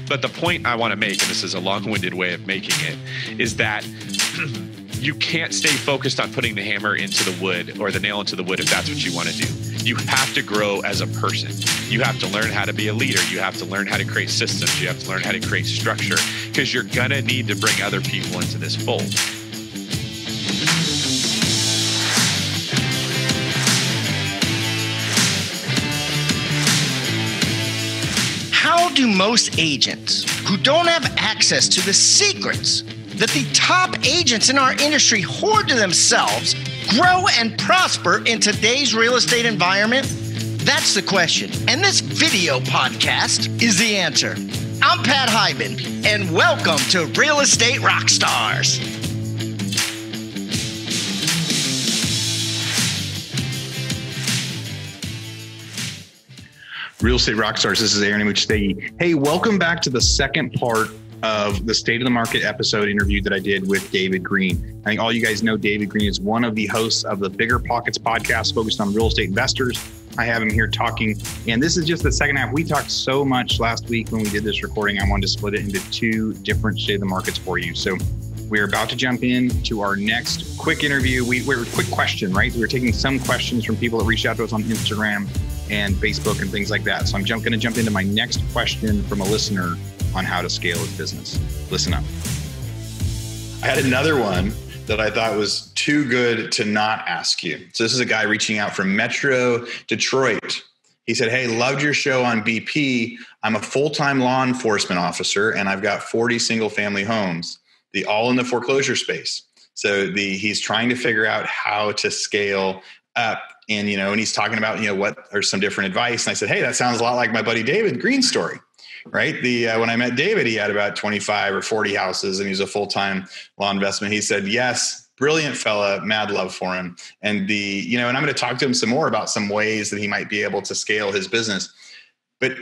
But the point I want to make, and this is a long-winded way of making it, is that you can't stay focused on putting the hammer into the wood or the nail into the wood if that's what you want to do. You have to grow as a person. You have to learn how to be a leader. You have to learn how to create systems. You have to learn how to create structure, because you're going to need to bring other people into this fold. How do most agents who don't have access to the secrets that the top agents in our industry hoard to themselves grow and prosper in today's real estate environment? That's the question. And this video podcast is the answer. I'm Pat Hyben, and welcome to Real Estate Rockstars. Real Estate Rockstars, this is Aaron Imuchitegi. Hey, welcome back to the second part of the State of the Market episode interview that I did with David Greene. I think all you guys know David Greene is one of the hosts of the BiggerPockets podcast focused on real estate investors. I have him here talking, and this is just the second half. We talked so much last week when we did this recording. I wanted to split it into two different State of the Markets for you. So we're about to jump in to our next quick interview. We're a quick question, right? We're taking some questions from people that reached out to us on Instagram and Facebook and things like that. So I'm going to jump into my next question from a listener on how to scale his business. Listen up. I had another one that I thought was too good to not ask you. So this is a guy reaching out from Metro Detroit. He said, hey, loved your show on BP. I'm a full-time law enforcement officer and I've got 40 single family homes, all in the foreclosure space. So he's trying to figure out how to scale up. And, and he's talking about, what are some different advice. And I said, hey, that sounds a lot like my buddy David Greene's story, right? When I met David, he had about 25 or 40 houses and he's a full-time law investment. He said, yes, brilliant fella, mad love for him. And and I'm going to talk to him some more about some ways that he might be able to scale his business. But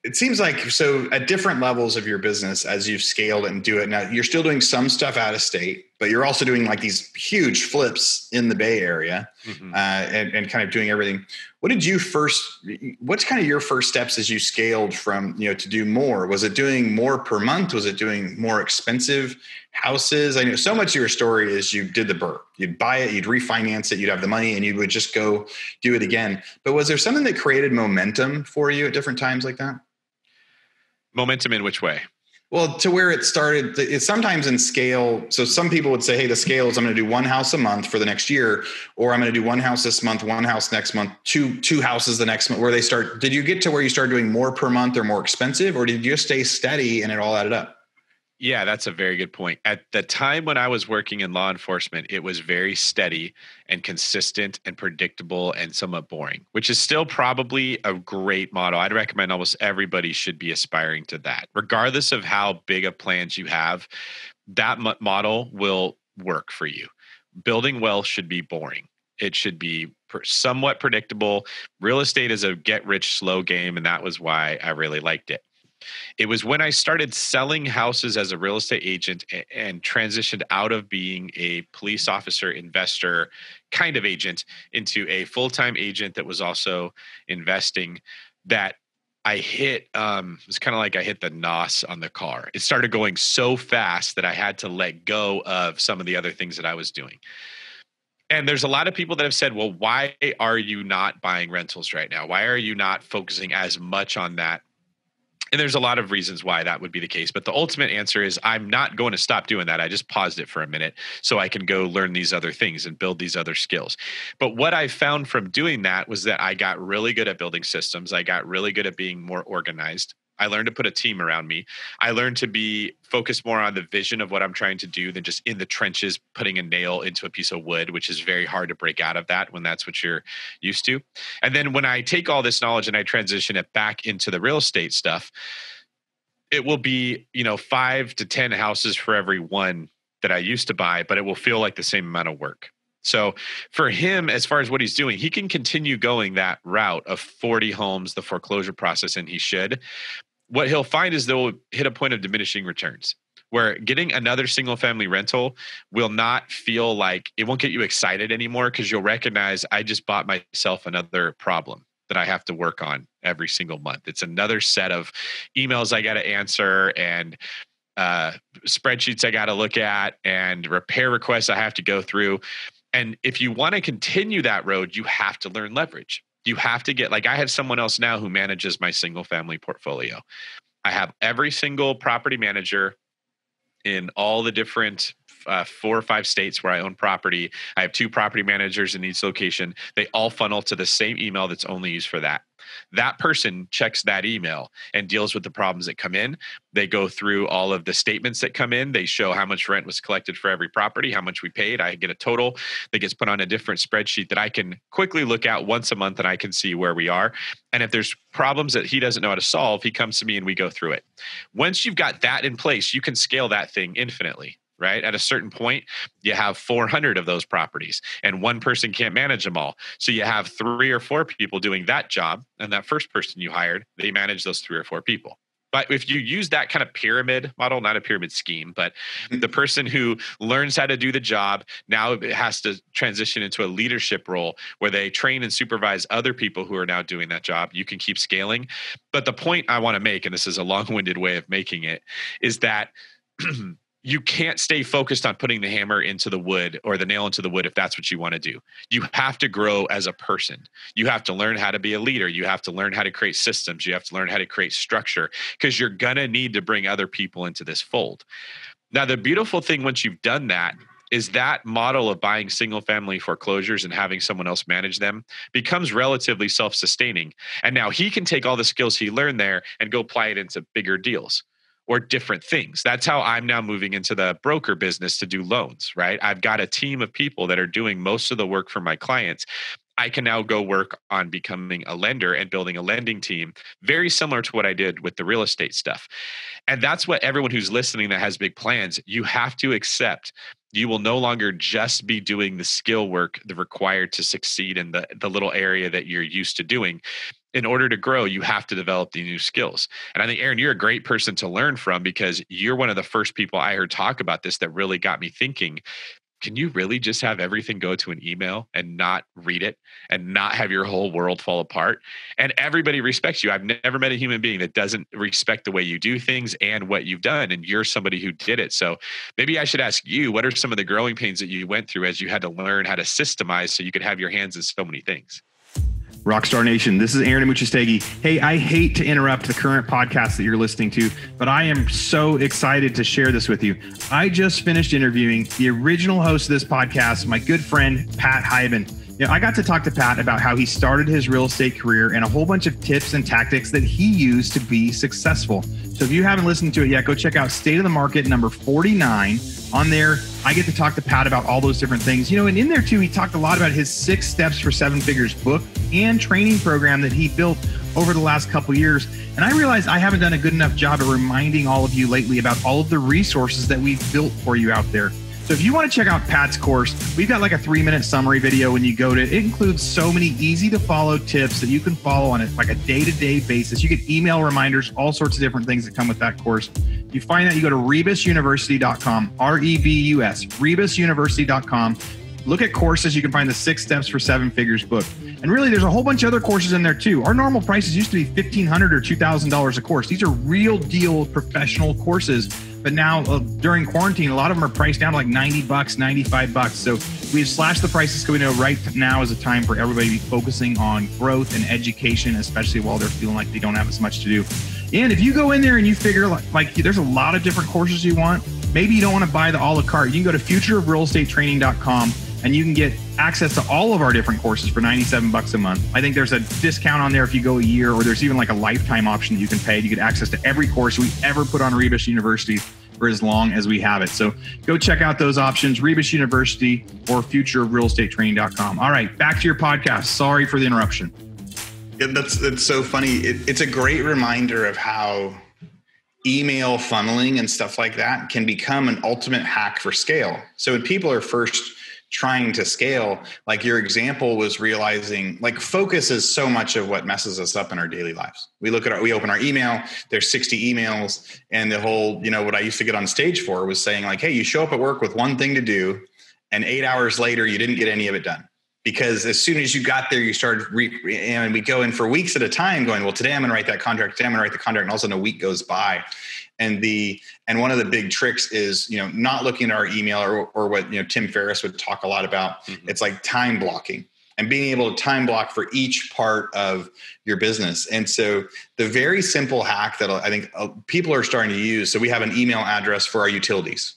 it seems like, so at different levels of your business, as you've scaled and do it now, you're still doing some stuff out of state, but you're also doing like these huge flips in the Bay Area, and kind of doing everything. What's kind of your first steps as you scaled from, to do more? Was it doing more per month? Was it doing more expensive houses? I know so much of your story is you did the BRRRR. You'd buy it, you'd refinance it, you'd have the money and you would just go do it again. But was there something that created momentum for you at different times like that? Momentum in which way? Well, to where it started, it's sometimes in scale. So some people would say, hey, the scale is I'm going to do one house a month for the next year, or I'm going to do one house this month, one house next month, two houses the next month, where they start. Did you get to where you started doing more per month or more expensive, or did you just stay steady and it all added up? Yeah, that's a very good point. At the time when I was working in law enforcement, it was very steady and consistent and predictable and somewhat boring, which is still probably a great model. I'd recommend almost everybody should be aspiring to that. Regardless of how big of plans you have, that model will work for you. Building wealth should be boring. It should be somewhat predictable. Real estate is a get-rich-slow game, and that was why I really liked it. It was when I started selling houses as a real estate agent and transitioned out of being a police officer, investor kind of agent into a full-time agent that was also investing that I hit, it was kind of like I hit the NOS on the car. It started going so fast that I had to let go of some of the other things that I was doing. And there's a lot of people that have said, well, why are you not buying rentals right now? Why are you not focusing as much on that? And there's a lot of reasons why that would be the case. But the ultimate answer is I'm not going to stop doing that. I just paused it for a minute so I can go learn these other things and build these other skills. But what I found from doing that was that I got really good at building systems. I got really good at being more organized. I learned to put a team around me. I learned to be focused more on the vision of what I'm trying to do than just in the trenches, putting a nail into a piece of wood, which is very hard to break out of that when that's what you're used to. And then when I take all this knowledge and I transition it back into the real estate stuff, it will be, 5 to 10 houses for every one that I used to buy, but it will feel like the same amount of work. So for him, as far as what he's doing, he can continue going that route of 40 homes, the foreclosure process, and he should. What he'll find is they'll hit a point of diminishing returns where getting another single family rental will not feel like it won't get you excited anymore because you'll recognize I just bought myself another problem. that I have to work on every single month. It's another set of emails I got to answer and spreadsheets I got to look at and repair requests I have to go through. And if you want to continue that road, you have to learn leverage. You have to get, like, I have someone else now who manages my single family portfolio. I have every single property manager in all the different 4 or 5 states where I own property. I have 2 property managers in each location. They all funnel to the same email that's only used for that. That person checks that email and deals with the problems that come in. They go through all of the statements that come in. They show how much rent was collected for every property, how much we paid. I get a total that gets put on a different spreadsheet that I can quickly look at once a month, and I can see where we are. And if there's problems that he doesn't know how to solve, he comes to me and we go through it. Once you've got that in place, you can scale that thing infinitely. Right? At a certain point, you have 400 of those properties and one person can't manage them all. So you have 3 or 4 people doing that job. And that first person you hired, they manage those 3 or 4 people. But if you use that kind of pyramid model, not a pyramid scheme, but the person who learns how to do the job now has to transition into a leadership role where they train and supervise other people who are now doing that job. You can keep scaling. But the point I want to make, and this is a long-winded way of making it, is that you can't stay focused on putting the hammer into the wood or the nail into the wood if that's what you want to do. You have to grow as a person. You have to learn how to be a leader. You have to learn how to create systems. You have to learn how to create structure because you're going to need to bring other people into this fold. Now, the beautiful thing once you've done that is that model of buying single family foreclosures and having someone else manage them becomes relatively self-sustaining. And now he can take all the skills he learned there and go apply it into bigger deals or different things. That's how I'm now moving into the broker business to do loans, right? I've got a team of people that are doing most of the work for my clients. I can now go work on becoming a lender and building a lending team, very similar to what I did with the real estate stuff. And that's what everyone who's listening that has big plans, you have to accept. You will no longer just be doing the skill work that required to succeed in the little area that you're used to doing. In order to grow, you have to develop the new skills. And I think, Aaron, you're a great person to learn from because you're one of the first people I heard talk about this that really got me thinking, can you really just have everything go to an email and not read it and not have your whole world fall apart? And everybody respects you. I've never met a human being that doesn't respect the way you do things and what you've done. And you're somebody who did it. So maybe I should ask you, what are some of the growing pains that you went through as you had to learn how to systemize so you could have your hands in so many things? Rockstar Nation, this is Aaron Amuchastegui. Hey, I hate to interrupt the current podcast that you're listening to, but I am so excited to share this with you. I just finished interviewing the original host of this podcast, my good friend, Pat Hyben. I got to talk to Pat about how he started his real estate career and a whole bunch of tips and tactics that he used to be successful. So if you haven't listened to it yet, go check out State of the Market number 49. On there, I get to talk to Pat about all those different things. And in there too, he talked a lot about his 6 Steps for 7 Figures book and training program that he built over the last couple of years. And I realized I haven't done a good enough job of reminding all of you lately about all of the resources that we've built for you out there. So if you want to check out Pat's course, we've got like a 3-minute summary video when you go to it. It includes so many easy to follow tips that you can follow on it like a day-to-day basis. You get email reminders, all sorts of different things that come with that course. You find that you go to rebusuniversity.com, R-E-B-U-S, rebusuniversity.com. Look at courses. You can find the 6 Steps for 7 Figures book. And really, there's a whole bunch of other courses in there too. Our normal prices used to be $1,500 or $2,000 a course. These are real deal professional courses. But now during quarantine, a lot of them are priced down to like $90, $95. So we've slashed the prices because we know right now is a time for everybody to be focusing on growth and education, especially while they're feeling like they don't have as much to do. And if you go in there and you figure like there's a lot of different courses you want, maybe you don't want to buy the a la carte. You can go to futureofrealestatetraining.com and you can get access to all of our different courses for $97 a month. I think there's a discount on there if you go a year, or there's even like a lifetime option that you can pay to get access to every course we ever put on Rebus University for as long as we have it. So go check out those options, Rebus University or futureofrealestatetraining.com. All right, back to your podcast. Sorry for the interruption. Yeah, that's so funny. It's a great reminder of how email funneling and stuff like that can become an ultimate hack for scale. So when people are first trying to scale, like your example was realizing like focus is so much of what messes us up in our daily lives. We open our email, there's 60 emails, and the whole, what I used to get on stage for was saying like, hey, you show up at work with one thing to do and 8 hours later, you didn't get any of it done. Because as soon as you got there, you started, and we go in for weeks at a time going, well, today I'm going to write that contract. Today I'm going to write the contract. And all of a sudden a week goes by. And one of the big tricks is, not looking at our email or what, Tim Ferriss would talk a lot about. Mm-hmm. It's like time blocking and being able to time block for each part of your business. And so the very simple hack that I think people are starting to use. So we have an email address for our utilities.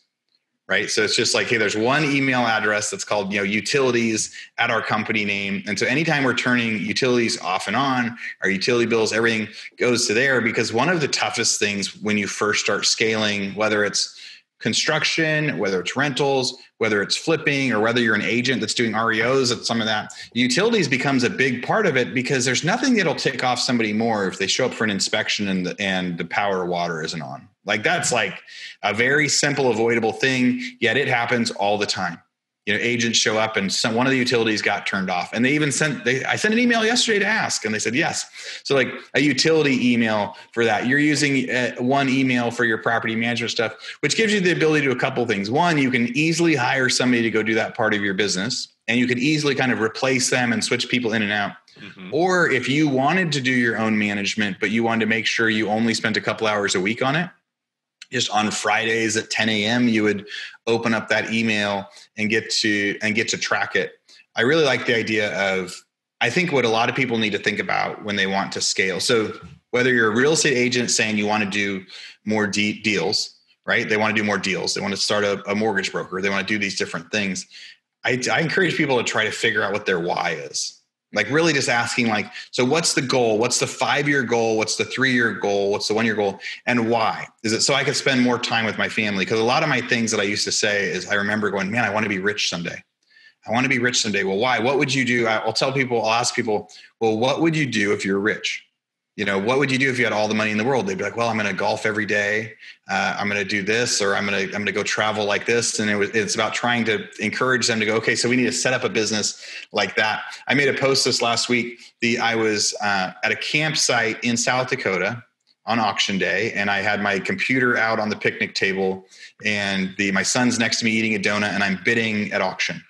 Right. So it's just like, hey, there's one email address that's called, utilities at our company name. And so anytime we're turning utilities off and on, our utility bills, everything goes to there, because one of the toughest things when you first start scaling, whether it's construction, whether it's rentals, whether it's flipping, or whether you're an agent that's doing REOs at some of that, utilities becomes a big part of it, because there's nothing that'll tick off somebody more if they show up for an inspection and the power or water isn't on. Like that's like a very simple, avoidable thing, yet it happens all the time. Agents show up and one of the utilities got turned off, and they even I sent an email yesterday to ask, and they said yes. So like a utility email for that, you're using one email for your property management stuff, which gives you the ability to do a couple things. One, you can easily hire somebody to go do that part of your business, and you could easily kind of replace them and switch people in and out. Mm-hmm. Or if you wanted to do your own management, but you wanted to make sure you only spent a couple hours a week on it, just on Fridays at 10 a.m., you would open up that email and get to track it. I really like the idea of, I think what a lot of people need to think about when they want to scale. So whether you're a real estate agent saying you want to do more deals, right? They want to do more deals. They want to start a mortgage broker. They want to do these different things. I encourage people to try to figure out what their why is. Like really just asking like, so what's the goal? What's the 5-year goal? What's the 3-year goal? What's the 1-year goal? And why? Is it so I could spend more time with my family? Because a lot of my things that I used to say is I remember going, man, I want to be rich someday. I want to be rich someday. Well, why? What would you do? I'll ask people, well, what would you do if you're rich? What would you do if you had all the money in the world? They'd be like, well, I'm going to golf every day. I'm going to do this, or I'm going to go travel like this. And it's about trying to encourage them to go, okay, so we need to set up a business like that. I made a post this last week. I was at a campsite in South Dakota on auction day, and I had my computer out on the picnic table, and my son's next to me eating a donut, and I'm bidding at auction.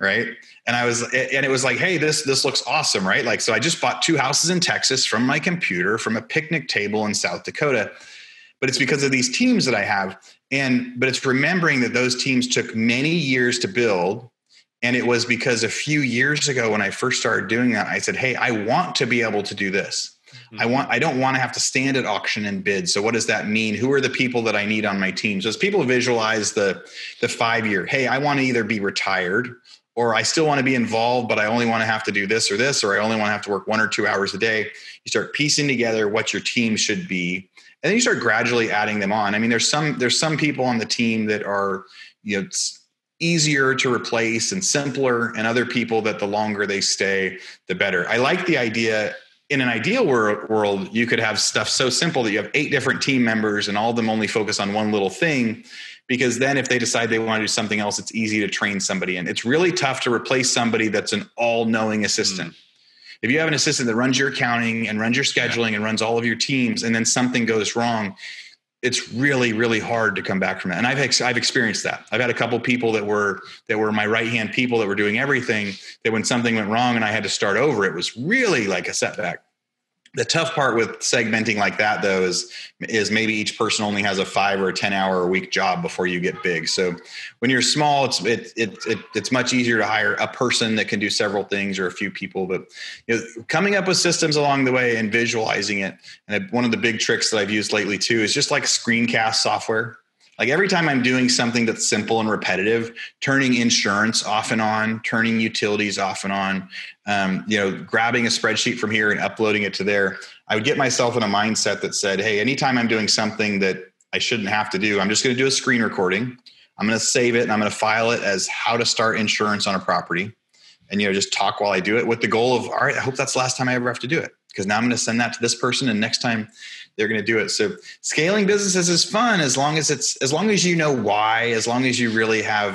Right. And it was like, hey, this looks awesome. Right. Like, so I just bought 2 houses in Texas from my computer, from a picnic table in South Dakota, but it's because of these teams that I have. But it's remembering that those teams took many years to build. And it was because a few years ago, when I first started doing that, I said, hey, I want to be able to do this. Mm-hmm. I don't want to have to stand at auction and bid. So what does that mean? Who are the people that I need on my team? So as people visualize the 5-year, hey, I want to either be retired, or I still want to be involved, but I only want to have to do this, or I only want to have to work 1 or 2 hours a day. You start piecing together what your team should be, and then you start gradually adding them on. I mean, there's some people on the team that are, it's easier to replace and simpler, and other people that the longer they stay, the better. I like the idea. In an ideal world, you could have stuff so simple that you have 8 different team members and all of them only focus on one little thing. Because then if they decide they want to do something else, it's easy to train somebody in. It's really tough to replace somebody that's an all-knowing assistant. If you have an assistant that runs your accounting and runs your scheduling and runs all of your teams, and then something goes wrong, it's really, really hard to come back from that. And I've experienced that. I've had a couple people that were my right-hand people that were doing everything, that when something went wrong and I had to start over, it was really like a setback. The tough part with segmenting like that, though, is maybe each person only has a 5 or 10 hour a week job before you get big. So when you're small, it's much easier to hire a person that can do several things, or a few people. But coming up with systems along the way and visualizing it. And one of the big tricks that I've used lately too is just like screencast software. Like every time I'm doing something that's simple and repetitive, turning insurance off and on, turning utilities off and on, grabbing a spreadsheet from here and uploading it to there, I would get myself in a mindset that said, hey, anytime I'm doing something that I shouldn't have to do, I'm just going to do a screen recording. I'm going to save it and I'm going to file it as how to start insurance on a property, and, just talk while I do it, with the goal of, all right, I hope that's the last time I ever have to do it, because now I'm going to send that to this person, and next time they're going to do it. So scaling businesses is fun as long as you know why, as long as you really have,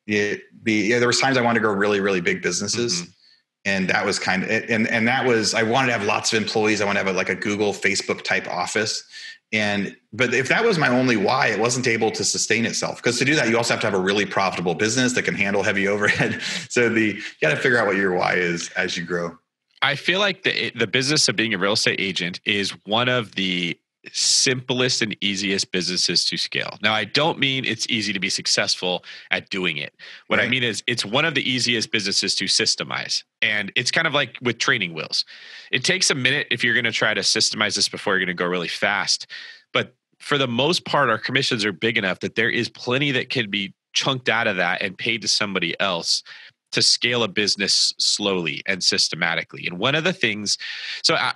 there was times I wanted to grow really, really big businesses. Mm-hmm. And that was kind of, and that was, I wanted to have lots of employees. I want to have like a Google, Facebook type office. But if that was my only why, it wasn't able to sustain itself, because to do that, you also have to have a really profitable business that can handle heavy overhead. So you got to figure out what your why is as you grow. I feel like the business of being a real estate agent is one of the simplest and easiest businesses to scale. Now, I don't mean it's easy to be successful at doing it. What I mean is it's one of the easiest businesses to systemize. And it's kind of like with training wheels. It takes a minute if you're going to try to systemize this before you're going to go really fast. But for the most part, our commissions are big enough that there is plenty that can be chunked out of that and paid to somebody else to scale a business slowly and systematically. And one of the things,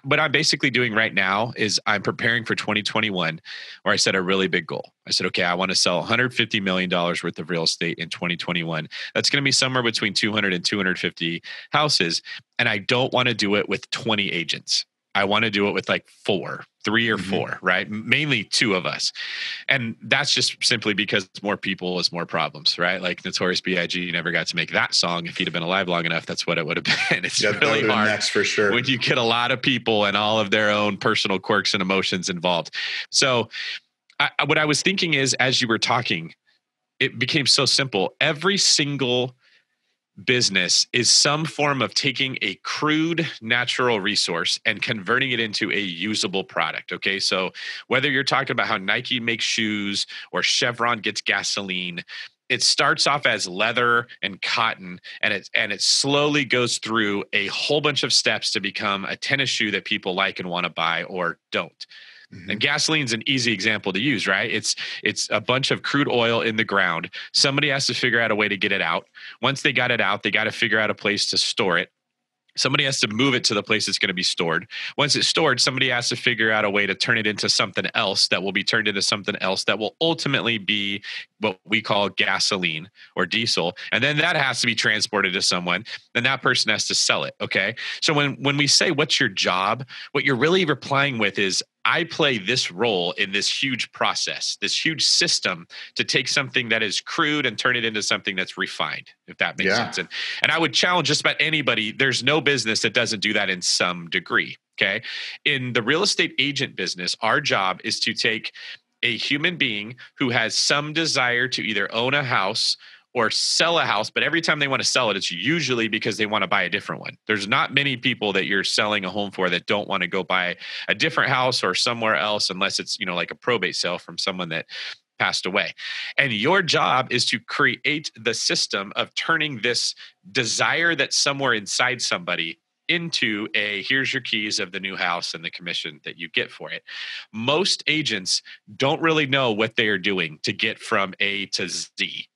what I'm basically doing right now is I'm preparing for 2021, where I set a really big goal. I said, okay, I want to sell $150 million worth of real estate in 2021. That's going to be somewhere between 200 and 250 houses. And I don't want to do it with 20 agents. I want to do it with like 3 or 4, right? Mainly 2 of us. And that's just simply because more people is more problems, right? Like Notorious B.I.G. never got to make that song. If he'd have been alive long enough, that's what it would have been. It's really hard next for sure when you get a lot of people and all of their own personal quirks and emotions involved. So what I was thinking is, as you were talking, it became so simple. Every single business is some form of taking a crude natural resource and converting it into a usable product. Okay. So whether you're talking about how Nike makes shoes or Chevron gets gasoline, it starts off as leather and cotton, and it slowly goes through a whole bunch of steps to become a tennis shoe that people like and want to buy or don't. And gasoline's an easy example to use, right? It's a bunch of crude oil in the ground. Somebody has to figure out a way to get it out. Once they got it out, they got to figure out a place to store it. Somebody has to move it to the place it's going to be stored. Once it's stored, somebody has to figure out a way to turn it into something else that will be turned into something else that will ultimately be what we call gasoline or diesel. And then that has to be transported to someone. Then that person has to sell it. Okay. So when we say, what's your job? What you're really replying with is, I play this role in this huge process, this huge system to take something that is crude and turn it into something that's refined, if that makes sense. And I would challenge just about anybody. There's no business that doesn't do that in some degree. Okay. In the real estate agent business, our job is to take a human being who has some desire to either own a house or sell a house, but every time they want to sell it, it's usually because they want to buy a different one. There's not many people that you're selling a home for that don't want to go buy a different house or somewhere else, unless it's, like a probate sale from someone that passed away. And your job is to create the system of turning this desire that's somewhere inside somebody into here's your keys of the new house and the commission that you get for it. Most agents don't really know what they are doing to get from A to Z.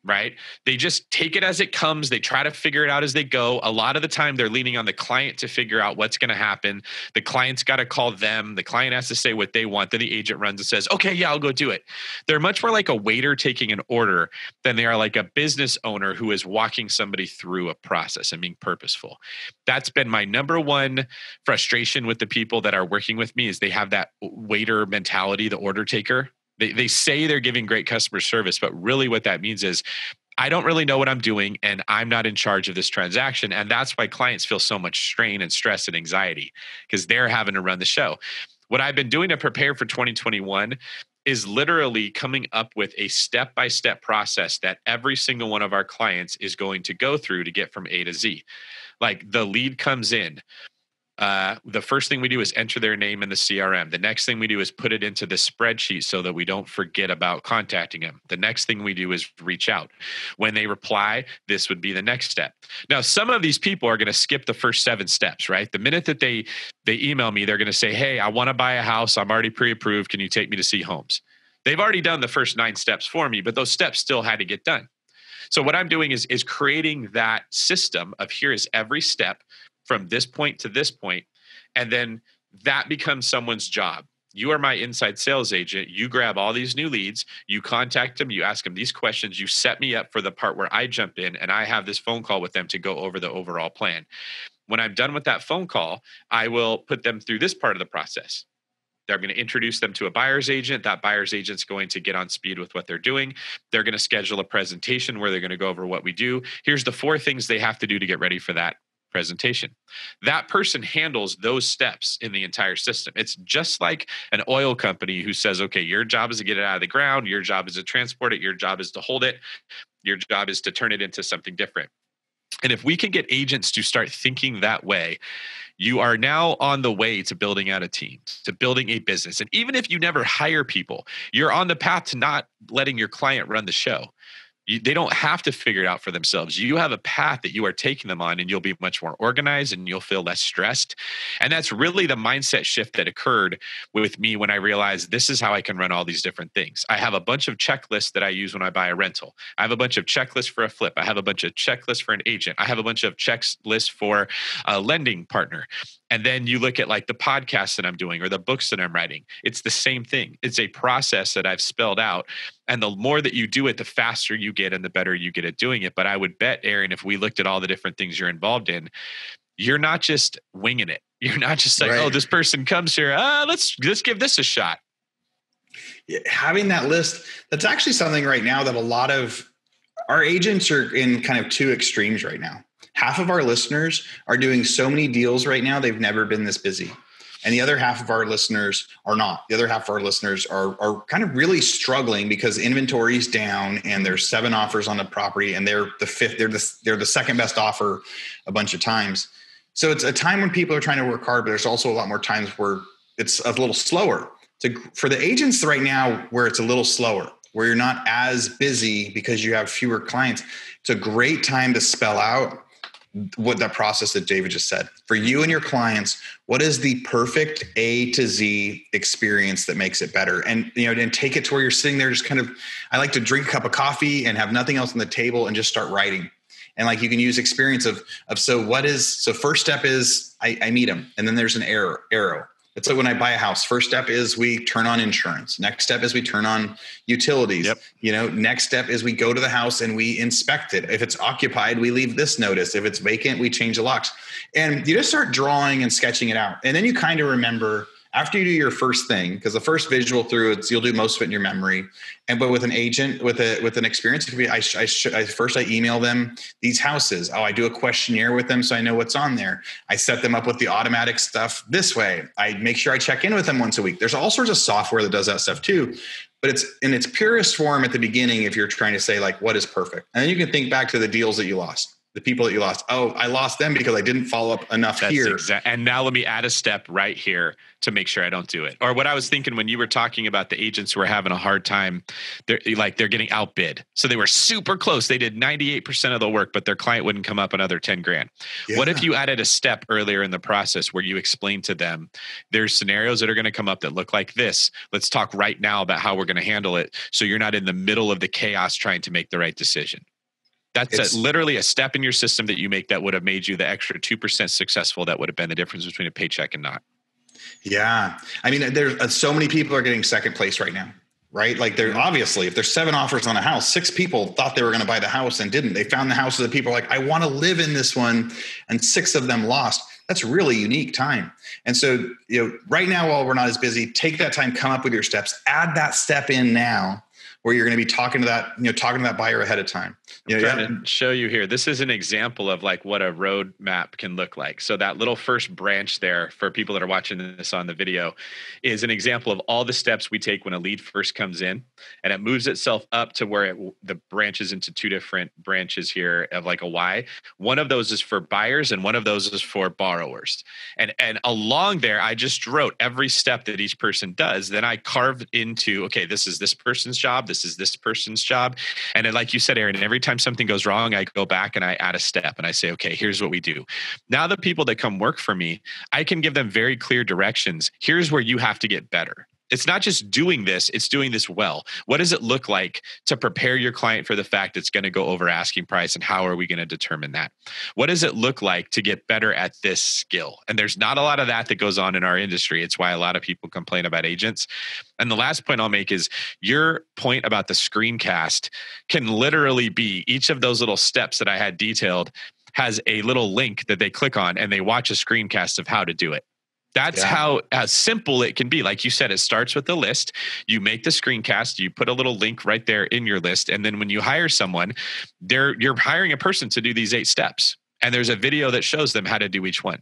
Right? They just take it as it comes. They try to figure it out as they go. A lot of the time, they're leaning on the client to figure out what's going to happen. The client's got to call them. The client has to say what they want. Then the agent runs and says, okay, yeah, I'll go do it. They're much more like a waiter taking an order than they are like a business owner who is walking somebody through a process and being purposeful. That's been my number one frustration with the people that are working with me, is they have that waiter mentality, the order taker. They say they're giving great customer service, but really what that means is, I don't really know what I'm doing and I'm not in charge of this transaction. And that's why clients feel so much strain and stress and anxiety, because they're having to run the show. What I've been doing to prepare for 2021 is literally coming up with a step-by-step process that every single one of our clients is going to go through to get from A to Z. Like, the lead comes in. The first thing we do is enter their name in the CRM. The next thing we do is put it into the spreadsheet so that we don't forget about contacting them. The next thing we do is reach out. When they reply, this would be the next step. Now, some of these people are going to skip the first 7 steps, right? The minute that they email me, they're going to say, hey, I want to buy a house. I'm already pre-approved. Can you take me to see homes? They've already done the first 9 steps for me, but those steps still had to get done. So what I'm doing is creating that system of, here is every step from this point to this point, and then that becomes someone's job. You are my inside sales agent. You grab all these new leads, you contact them, you ask them these questions, you set me up for the part where I jump in and I have this phone call with them to go over the overall plan. When I'm done with that phone call, I will put them through this part of the process. They're going to introduce them to a buyer's agent. That buyer's agent's going to get on speed with what they're doing. They're going to schedule a presentation where they're going to go over what we do. Here's the 4 things they have to do to get ready for that presentation. That person handles those steps in the entire system. It's just like an oil company who says, okay, your job is to get it out of the ground. Your job is to transport it. Your job is to hold it. Your job is to turn it into something different. And if we can get agents to start thinking that way, you are now on the way to building out a team, to building a business. And even if you never hire people, you're on the path to not letting your client run the show. They don't have to figure it out for themselves. You have a path that you are taking them on, and you'll be much more organized and you'll feel less stressed. And that's really the mindset shift that occurred with me when I realized this is how I can run all these different things. I have a bunch of checklists that I use when I buy a rental. I have a bunch of checklists for a flip. I have a bunch of checklists for an agent. I have a bunch of checklists for a lending partner. And then you look at like the podcasts that I'm doing or the books that I'm writing. It's the same thing. It's a process that I've spelled out. And the more that you do it, the faster you get and the better you get at doing it. But I would bet, Aaron, if we looked at all the different things you're involved in, you're not just winging it. You're not just like, oh, this person comes here. Let's give this a shot. Yeah, having that list, that's actually something right now that a lot of our agents are in kind of two extremes right now. Half of our listeners are doing so many deals right now, they've never been this busy. And the other half of our listeners are not. The other half of our listeners are kind of really struggling because inventory is down and there's 7 offers on the property and they're the fifth, they're the second best offer a bunch of times. So it's a time when people are trying to work hard, but there's also a lot more times where it's a little slower. For the agents right now, where it's a little slower, where you're not as busy because you have fewer clients, it's a great time to spell out what that process that David just said. For you and your clients, what is the perfect A to Z experience that makes it better? And and take it to where you're sitting there just kind of, I like to drink a cup of coffee and have nothing else on the table and just start writing. And like you can use experience of so first step is I meet them, and then there's an arrow. It's like when I buy a house, first step is we turn on insurance. Next step is we turn on utilities. Yep. Next step is we go to the house and we inspect it. If it's occupied, we leave this notice. If it's vacant, we change the locks. And you just start drawing and sketching it out. And then you kind of remember after you do your first thing, because the first visual through you'll do most of it in your memory. But with an agent, with an experience, it could be I email them these houses. I do a questionnaire with them so I know what's on there. I set them up with the automatic stuff this way. I make sure I check in with them once a week. There's all sorts of software that does that stuff too. But it's in its purest form at the beginning if you're trying to say like what is perfect. And then you can think back to the deals that you lost. The people that you lost. Oh, I lost them because I didn't follow up enough here. And now let me add a step right here to make sure I don't do it. Or what I was thinking when you were talking about the agents who are having a hard time, they're getting outbid. So they were super close. They did 98% of the work, but their client wouldn't come up another 10 grand. Yeah. What if you added a step earlier in the process where you explain to them, there's scenarios that are going to come up that look like this. Let's talk right now about how we're going to handle it. So you're not in the middle of the chaos trying to make the right decision. That's literally a step in your system that you make that would have made you the extra 2% successful. That would have been the difference between a paycheck and not. Yeah. I mean, there's so many people are getting second place right now, right? Like obviously, if there's 7 offers on a house, 6 people thought they were going to buy the house and didn't. They found the houses that people are like, I want to live in this one. And 6 of them lost. That's really unique time. And so, right now, while we're not as busy, take that time, come up with your steps, add that step in now, where you're going to be talking to that buyer ahead of time. I'm trying to show you here. This is an example of like what a roadmap can look like. So that little first branch there for people that are watching this on the video is an example of all the steps we take when a lead first comes in, and it moves itself up to where the branches into 2 different branches here of like a Y. One of those is for buyers and one of those is for borrowers. And along there, I just wrote every step that each person does. Then I carved into, okay, this is this person's job. This is this person's job. And then, like you said, Aaron, every time something goes wrong, I go back and I add a step and I say, okay, here's what we do. Now the people that come work for me, I can give them very clear directions. Here's where you have to get better. It's not just doing this, it's doing this well. What does it look like to prepare your client for the fact it's going to go over asking price, and how are we going to determine that? What does it look like to get better at this skill? And there's not a lot of that goes on in our industry. It's why a lot of people complain about agents. And the last point I'll make is your point about the screencast can literally be each of those little steps that I had detailed has a little link that they click on and they watch a screencast of how to do it. That's how simple it can be. Like you said, it starts with the list. You make the screencast, you put a little link right there in your list. And then when you hire someone, you're hiring a person to do these 8 steps. And there's a video that shows them how to do each one.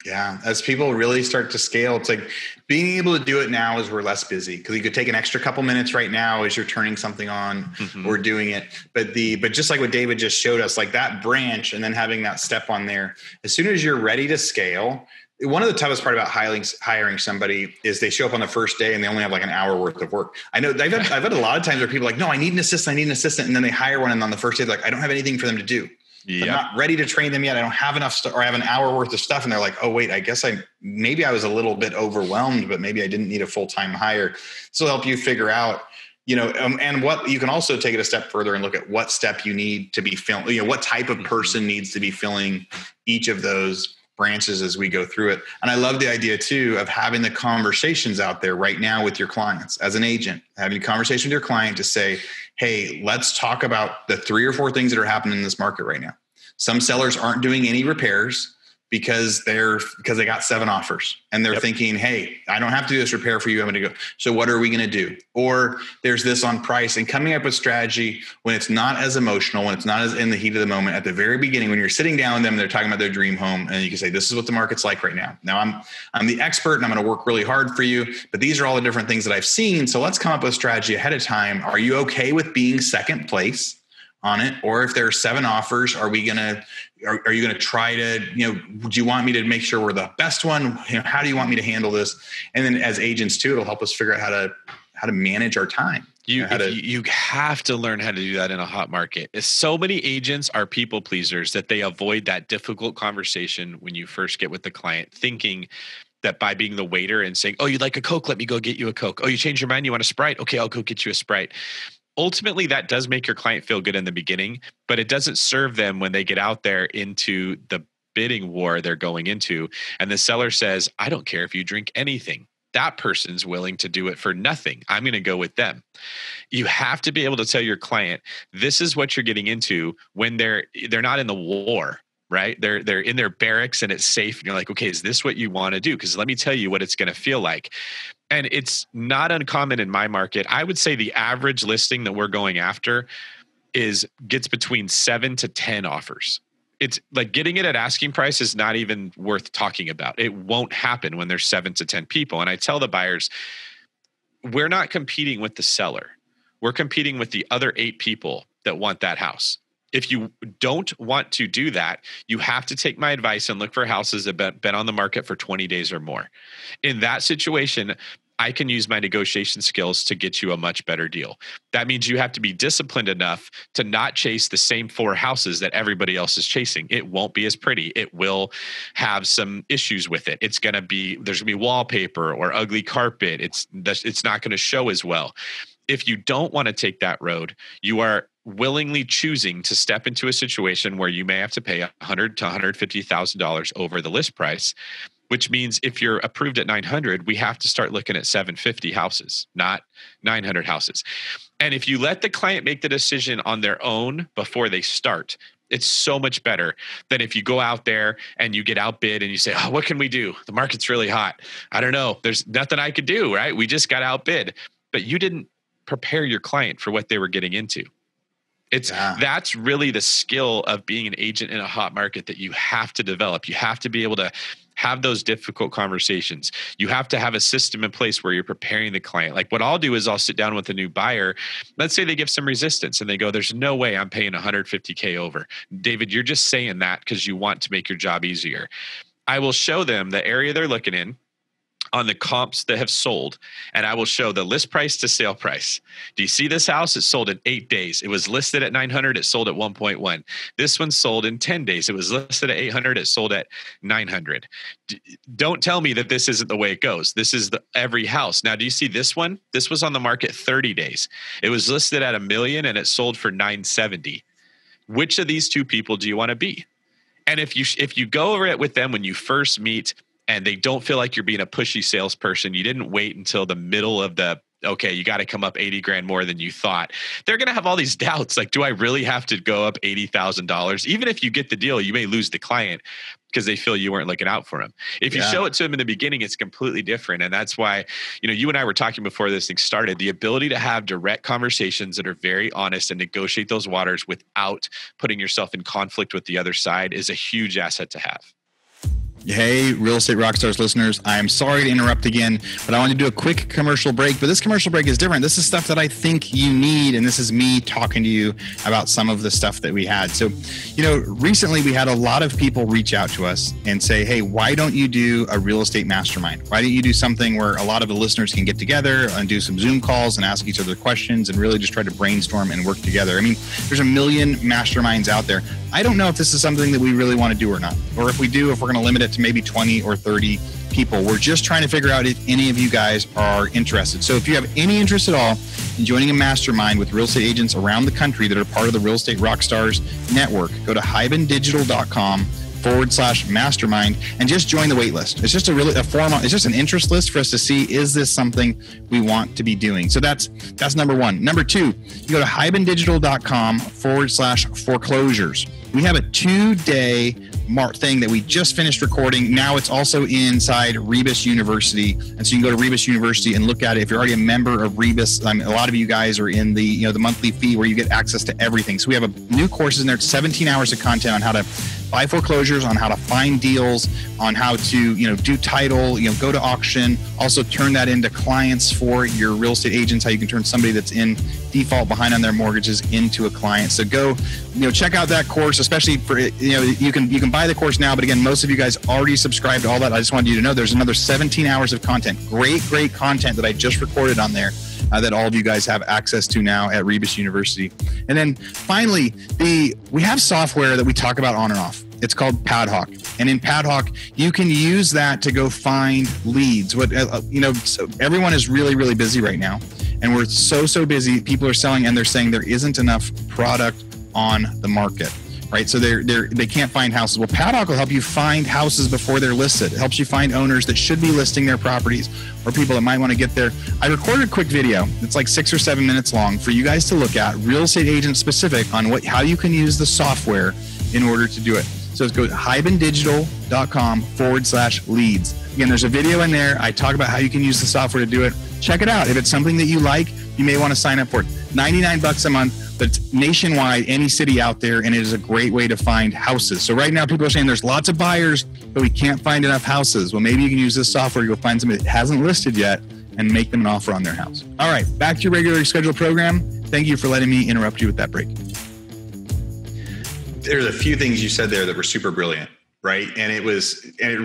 Yeah. As people really start to scale, it's like being able to do it now as we're less busy, because you could take an extra couple minutes right now as you're turning something on or doing it. But just like what David just showed us, like that branch and then having that step on there, as soon as you're ready to scale, one of the toughest part about hiring somebody is they show up on the first day and they only have like an hour worth of work. I know I've had a lot of times where people are like, no, I need an assistant. And then they hire one. And on the first day, they're like, I don't have anything for them to do. Yep. I'm not ready to train them yet. I don't have enough stuff, or I have an hour worth of stuff. And they're like, oh, wait, I guess maybe I was a little bit overwhelmed, but maybe I didn't need a full-time hire. This will help you figure out, and what you can also take it a step further and look at what step you need to be filling, what type of person needs to be filling each of those branches as we go through it. And I love the idea too of having the conversations out there right now with your clients as an agent, having a conversation with your client to say, hey, let's talk about the 3 or 4 things that are happening in this market right now. Some sellers aren't doing any repairs because they got 7 offers and they're thinking, hey, I don't have to do this repair for you. I'm going to go. So what are we going to do? Or there's this on price, and coming up with strategy when it's not as emotional, when it's not as in the heat of the moment at the very beginning, when you're sitting down with them, they're talking about their dream home, and you can say, this is what the market's like right now. Now I'm the expert and I'm going to work really hard for you, but these are all the different things that I've seen. So let's come up with a strategy ahead of time. Are you okay with being second place on it? Or if there are 7 offers, are you going to try to, do you want me to make sure we're the best one? How do you want me to handle this? And then as agents too, it'll help us figure out how to manage our time. You have to learn how to do that in a hot market. So many agents are people pleasers that they avoid that difficult conversation when you first get with the client, thinking that by being the waiter and saying, oh, you'd like a Coke? Let me go get you a Coke. Oh, you changed your mind? You want a Sprite? Okay, I'll go get you a Sprite. Ultimately, that does make your client feel good in the beginning, but it doesn't serve them when they get out there into the bidding war they're going into. And the seller says, I don't care if you drink anything. That person's willing to do it for nothing. I'm going to go with them. You have to be able to tell your client, this is what you're getting into when they're not in the war, right? They're in their barracks and it's safe. And you're like, okay, is this what you want to do? Because let me tell you what it's going to feel like. And it's not uncommon in my market. I would say the average listing that we're going after gets between 7 to 10 offers. It's like getting it at asking price is not even worth talking about. It won't happen when there's 7 to 10 people. And I tell the buyers, we're not competing with the seller. We're competing with the other 8 people that want that house. If you don't want to do that, you have to take my advice and look for houses that have been on the market for 20 days or more. In that situation, I can use my negotiation skills to get you a much better deal. That means you have to be disciplined enough to not chase the same 4 houses that everybody else is chasing. It won't be as pretty. It will have some issues with it. There's going to be wallpaper or ugly carpet. It's not going to show as well. If you don't want to take that road, you are willingly choosing to step into a situation where you may have to pay $100,000 to $150,000 over the list price, which means if you're approved at 900, we have to start looking at 750 houses, not 900 houses. And if you let the client make the decision on their own before they start, it's so much better than if you go out there and you get outbid and you say, oh, what can we do? The market's really hot. I don't know. There's nothing I could do, right? We just got outbid. But you didn't prepare your client for what they were getting into. That's really the skill of being an agent in a hot market that you have to develop. You have to be able to have those difficult conversations. You have to have a system in place where you're preparing the client. Like what I'll do is I'll sit down with a new buyer. Let's say they give some resistance and they go, there's no way I'm paying $150K over. David, you're just saying that because you want to make your job easier. I will show them the area they're looking in on the comps that have sold, and I will show the list price to sale price. Do you see this house? It sold in 8 days. It was listed at 900. It sold at 1.1. This one sold in 10 days. It was listed at 800. It sold at 900. Don't tell me that this isn't the way it goes. This is every house. Now, do you see this one? This was on the market 30 days. It was listed at $1 million and it sold for 970. Which of these 2 people do you want to be? And if you go over it with them when you first meet, and they don't feel like you're being a pushy salesperson, you didn't wait until the middle of the okay, you got to come up 80 grand more than you thought. They're going to have all these doubts. Like, do I really have to go up $80,000? Even if you get the deal, you may lose the client because they feel you weren't looking out for them. If you show it to them in the beginning, it's completely different. And that's why, you and I were talking before this thing started, the ability to have direct conversations that are very honest and negotiate those waters without putting yourself in conflict with the other side is a huge asset to have. Hey, Real Estate Rockstars listeners, I'm sorry to interrupt again, but I want to do a quick commercial break. But this commercial break is different. This is stuff that I think you need, and this is me talking to you about some of the stuff that we had. So, recently we had a lot of people reach out to us and say, hey, why don't you do a real estate mastermind? Why don't you do something where a lot of the listeners can get together and do some Zoom calls and ask each other questions and really just try to brainstorm and work together? I mean, there's a million masterminds out there. I don't know if this is something that we really want to do or not, or if we do, if we're going to limit it to maybe 20 or 30 people. We're just trying to figure out if any of you guys are interested. So if you have any interest at all in joining a mastermind with real estate agents around the country that are part of the Real Estate Rockstars network, go to hibandigital.com/mastermind and just join the wait list. It's just it's just an interest list for us to see, is this something we want to be doing? So that's number one. Number two, you go to hibandigital.com/foreclosures. We have a 2-day thing that we just finished recording. Now it's also inside Rebus University. And so you can go to Rebus University and look at it. If you're already a member of Rebus, a lot of you guys are in the, the monthly fee where you get access to everything. So we have new courses in there. It's 17 hours of content on how to buy foreclosures, on how to find deals, on how to, do title, go to auction, also turn that into clients for your real estate agents, how you can turn somebody that's in default behind on their mortgages into a client. So go, check out that course, especially for, you can buy the course now, but again, most of you guys already subscribed to all that. I just wanted you to know there's another 17 hours of content, great content that I just recorded on there. That all of you guys have access to now at Rebus University. And then finally, we have software that we talk about on and off. It's called Padhawk. And in Padhawk, you can use that to go find leads. Everyone is really, really busy right now. And we're so busy. People are selling and they're saying there isn't enough product on the market. Right? So they can't find houses. Well, Padhawk will help you find houses before they're listed. It helps you find owners that should be listing their properties or people that might want to get there. I recorded a quick video. It's like 6 or 7 minutes long for you guys to look at, real estate agent specific, on how you can use the software in order to do it. So go to hibandigital.com/leads. Again, there's a video in there. I talk about how you can use the software to do it. Check it out. If it's something that you like, you may want to sign up for it. $99 a month. But it's nationwide, any city out there, and it is a great way to find houses. So right now, people are saying there's lots of buyers, but we can't find enough houses. Well, maybe you can use this software to go find somebody that hasn't listed yet and make them an offer on their house. All right, back to your regularly scheduled program. Thank you for letting me interrupt you with that break. There's a few things you said there that were super brilliant, right? And it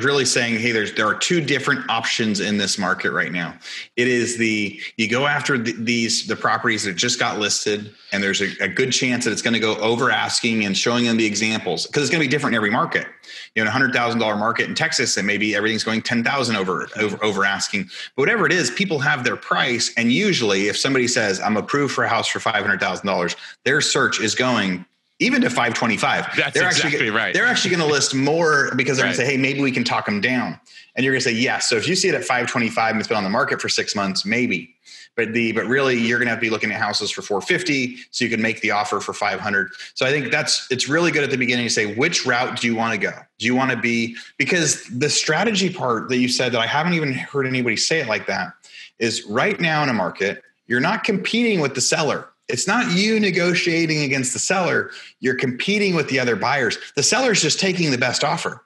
really saying, hey, there are two different options in this market right now. It is you go after the properties that just got listed, and there's a good chance that it's going to go over asking and showing them the examples, because it's going to be different in every market. In a $100,000 market in Texas, and maybe everything's going 10,000 over asking. But whatever it is, people have their price, and usually, if somebody says I'm approved for a house for $500,000, their search is going even to 525. They're exactly right. They're actually going to list more because they're going to say, hey, maybe we can talk them down. And you're going to say, yes. So if you see it at 525 and it's been on the market for 6 months, maybe. But really, you're going to have to be looking at houses for 450 so you can make the offer for 500. So I think it's really good at the beginning to say, which route do you want to go? Do you want to be, because the strategy part that you said that I haven't even heard anybody say it like that is right now in a market, you're not competing with the seller. It's not you negotiating against the seller. You're competing with the other buyers. The seller's just taking the best offer.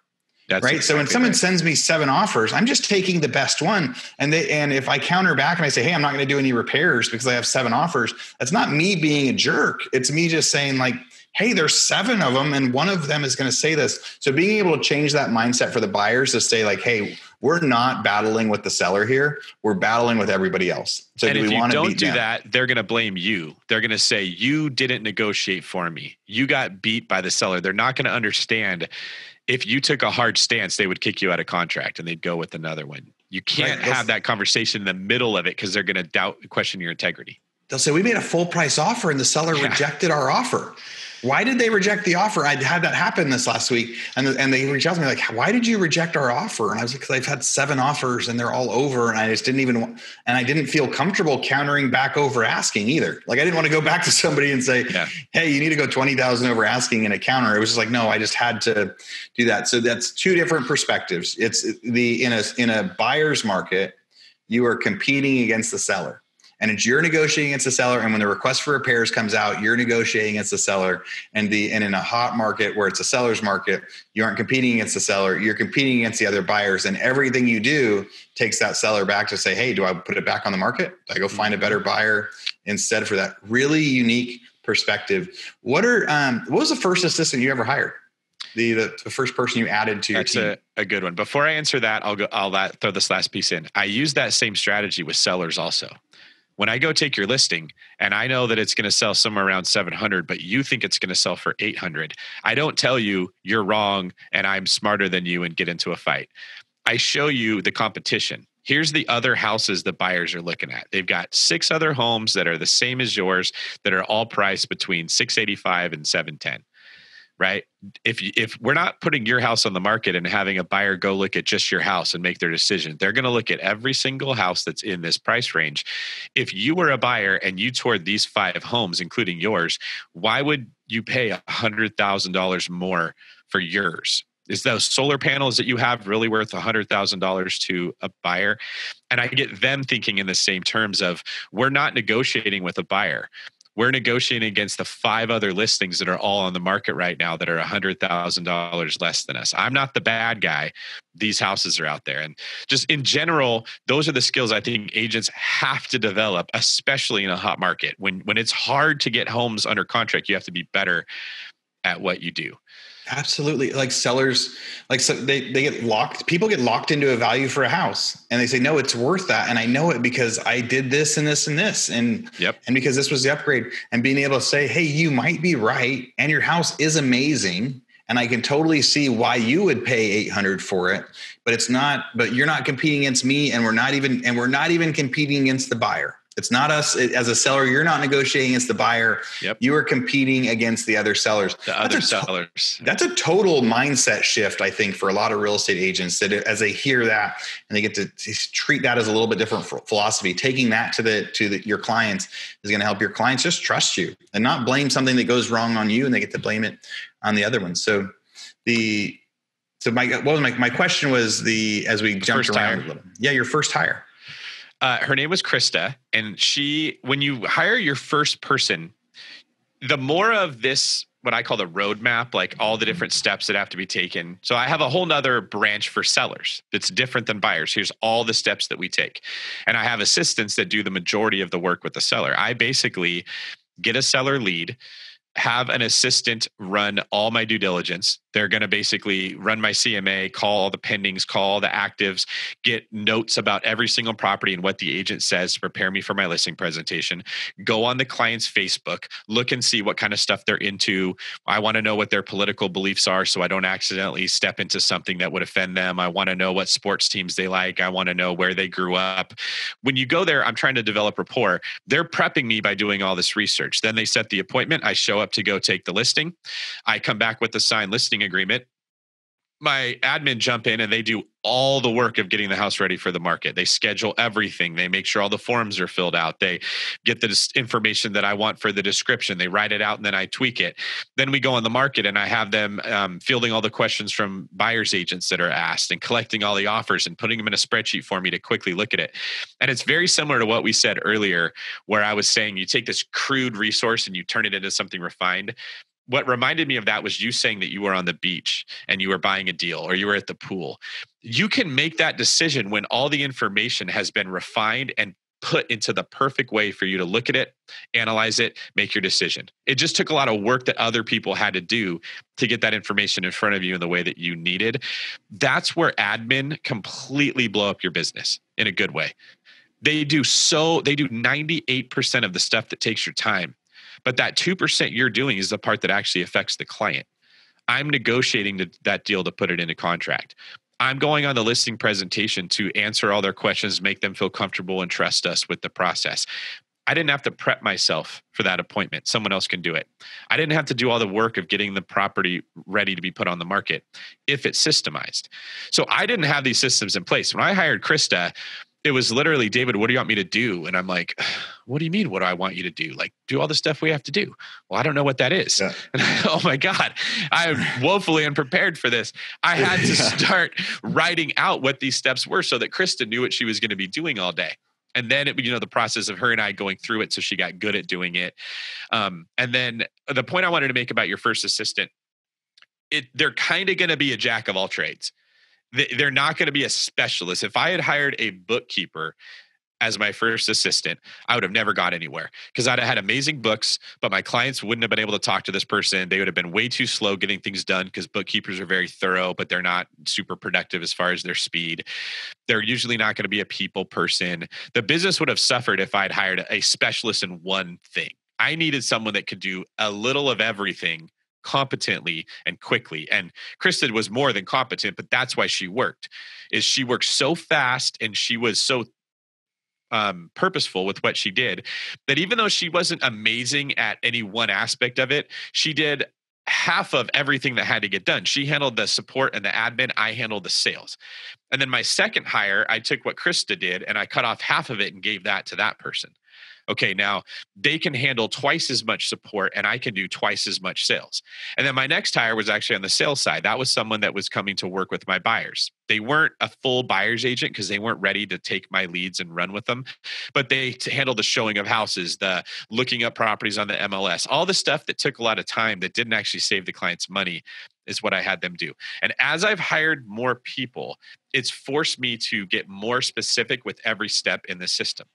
That's right. Exactly. So when someone sends me 7 offers, I'm just taking the best one. And if I counter back and I say, hey, I'm not going to do any repairs because I have 7 offers, that's not me being a jerk. It's me just saying like, hey, there's 7 of them and one of them is going to say this. So being able to change that mindset for the buyers to say like, hey, we're not battling with the seller here. We're battling with everybody else. So and if you don't do that, they're going to blame you. They're going to say, you didn't negotiate for me. You got beat by the seller. They're not going to understand. If you took a hard stance, they would kick you out of contract and they'd go with another one. You can't have that conversation in the middle of it because they're going to question your integrity. They'll say, we made a full price offer and the seller rejected our offer. why did they reject the offer? I had that happen this last week, and they reached out to me like, why did you reject our offer? And I was like, because I've had 7 offers and they're all over, and I just and I didn't feel comfortable countering back over asking either. Like I didn't want to go back to somebody and say, hey, you need to go 20,000 over asking in a counter. It was just like, no, I just had to do that. So that's 2 different perspectives. It's in a buyer's market, you are competing against the seller. And you're negotiating against the seller. And when the request for repairs comes out, you're negotiating against the seller. And in a hot market where it's a seller's market, you aren't competing against the seller. You're competing against the other buyers. And everything you do takes that seller back to say, hey, do I put it back on the market? Do I go find a better buyer instead for that? Really unique perspective. What was the first assistant you ever hired? The first person you added to your team? That's a good one. Before I answer that, I'll throw this last piece in. I use that same strategy with sellers also. When I go take your listing and I know that it's going to sell somewhere around 700, but you think it's going to sell for 800, I don't tell you you're wrong and I'm smarter than you and get into a fight. I show you the competition. Here's the other houses the buyers are looking at. They've got 6 other homes that are the same as yours that are all priced between 685 and 710. Right? If we're not putting your house on the market and having a buyer go look at just your house and make their decision, they're going to look at every single house that's in this price range. If you were a buyer and you toured these 5 homes, including yours, why would you pay $100,000 more for yours? Is those solar panels that you have really worth $100,000 to a buyer? And I get them thinking in the same terms of, we're not negotiating with a buyer. We're negotiating against the 5 other listings that are all on the market right now that are $100,000 less than us. I'm not the bad guy. These houses are out there. And just in general, those are the skills I think agents have to develop, especially in a hot market. When it's hard to get homes under contract, you have to be better at what you do. Absolutely. Like sellers, so they get locked. People get locked into a value for a house and they say, no, it's worth that. And I know it because I did this and this and this. And because this was the upgrade, and being able to say, hey, you might be right. And your house is amazing. And I can totally see why you would pay 800 for it, but you're not competing against me. And we're not even competing against the buyer. It's not us as a seller. You're not negotiating against the buyer. You are competing against the other sellers. That's a total mindset shift, I think, for a lot of real estate agents, that as they hear that and they get to treat that as a little bit different philosophy. Taking that to your clients is going to help your clients just trust you and not blame something that goes wrong on you, and they get to blame it on the other one. So my question was as we jumped around a little. Yeah, your first hire. Her name was Krista, and when you hire your first person, the more of this, what I call the roadmap, like all the different steps that have to be taken. So I have a whole nother branch for sellers that's different than buyers. Here's all the steps that we take. And I have assistants that do the majority of the work with the seller. I basically get a seller lead, have an assistant run all my due diligence. They're going to basically run my CMA, call all the pendings, call all the actives, get notes about every single property and what the agent says to prepare me for my listing presentation, go on the client's Facebook, look and see what kind of stuff they're into. I want to know what their political beliefs are so I don't accidentally step into something that would offend them. I want to know what sports teams they like. I want to know where they grew up. When you go there, I'm trying to develop rapport. They're prepping me by doing all this research. Then they set the appointment. I show up to go take the listing. I come back with the signed listing agreement. My admin jump in and they do all the work of getting the house ready for the market. They schedule everything. They make sure all the forms are filled out. They get the information that I want for the description. They write it out and then I tweak it. Then we go on the market and I have them fielding all the questions from buyer's agents that are asked and collecting all the offers and putting them in a spreadsheet for me to quickly look at it. And it's very similar to what we said earlier, where I was saying you take this crude resource and you turn it into something refined. What reminded me of that was you saying that you were on the beach and you were buying a deal or you were at the pool. You can make that decision when all the information has been refined and put into the perfect way for you to look at it, analyze it, make your decision. It just took a lot of work that other people had to do to get that information in front of you in the way that you needed. That's where admin completely blow up your business in a good way. They do 98% of the stuff that takes your time. But that 2% you're doing is the part that actually affects the client. I'm negotiating that deal to put it into contract. I'm going on the listing presentation to answer all their questions, make them feel comfortable and trust us with the process. I didn't have to prep myself for that appointment. Someone else can do it. I didn't have to do all the work of getting the property ready to be put on the market if it's systemized. So I didn't have these systems in place. When I hired Krista, it was literally, David, what do you want me to do? And I'm like, what do you mean? What do I want you to do? Like, do all the stuff we have to do. Well, I don't know what that is. Yeah. And oh my God, I'm woefully unprepared for this. I had to start writing out what these steps were so that Krista knew what she was going to be doing all day. And then, the process of her and I going through it, so she got good at doing it. And then the point I wanted to make about your first assistant, they're kind of going to be a jack of all trades. They're not going to be a specialist. If I had hired a bookkeeper as my first assistant, I would have never got anywhere because I'd have had amazing books, but my clients wouldn't have been able to talk to this person. They would have been way too slow getting things done because bookkeepers are very thorough, but they're not super productive as far as their speed. They're usually not going to be a people person. The business would have suffered if I'd hired a specialist in one thing. I needed someone that could do a little of everything competently and quickly. And Kristen was more than competent, but that's why she worked. She worked so fast and she was so purposeful with what she did that even though she wasn't amazing at any one aspect of it, she did half of everything that had to get done. She handled the support and the admin. I handled the sales. And then my second hire, I took what Krista did and I cut off half of it and gave that to that person. Okay, now they can handle twice as much support and I can do twice as much sales. And then my next hire was actually on the sales side. That was someone that was coming to work with my buyers. They weren't a full buyer's agent because they weren't ready to take my leads and run with them, but they handled the showing of houses, the looking up properties on the MLS, all the stuff that took a lot of time that didn't actually save the client's money is what I had them do. And as I've hired more people, it's forced me to get more specific with every step in the system.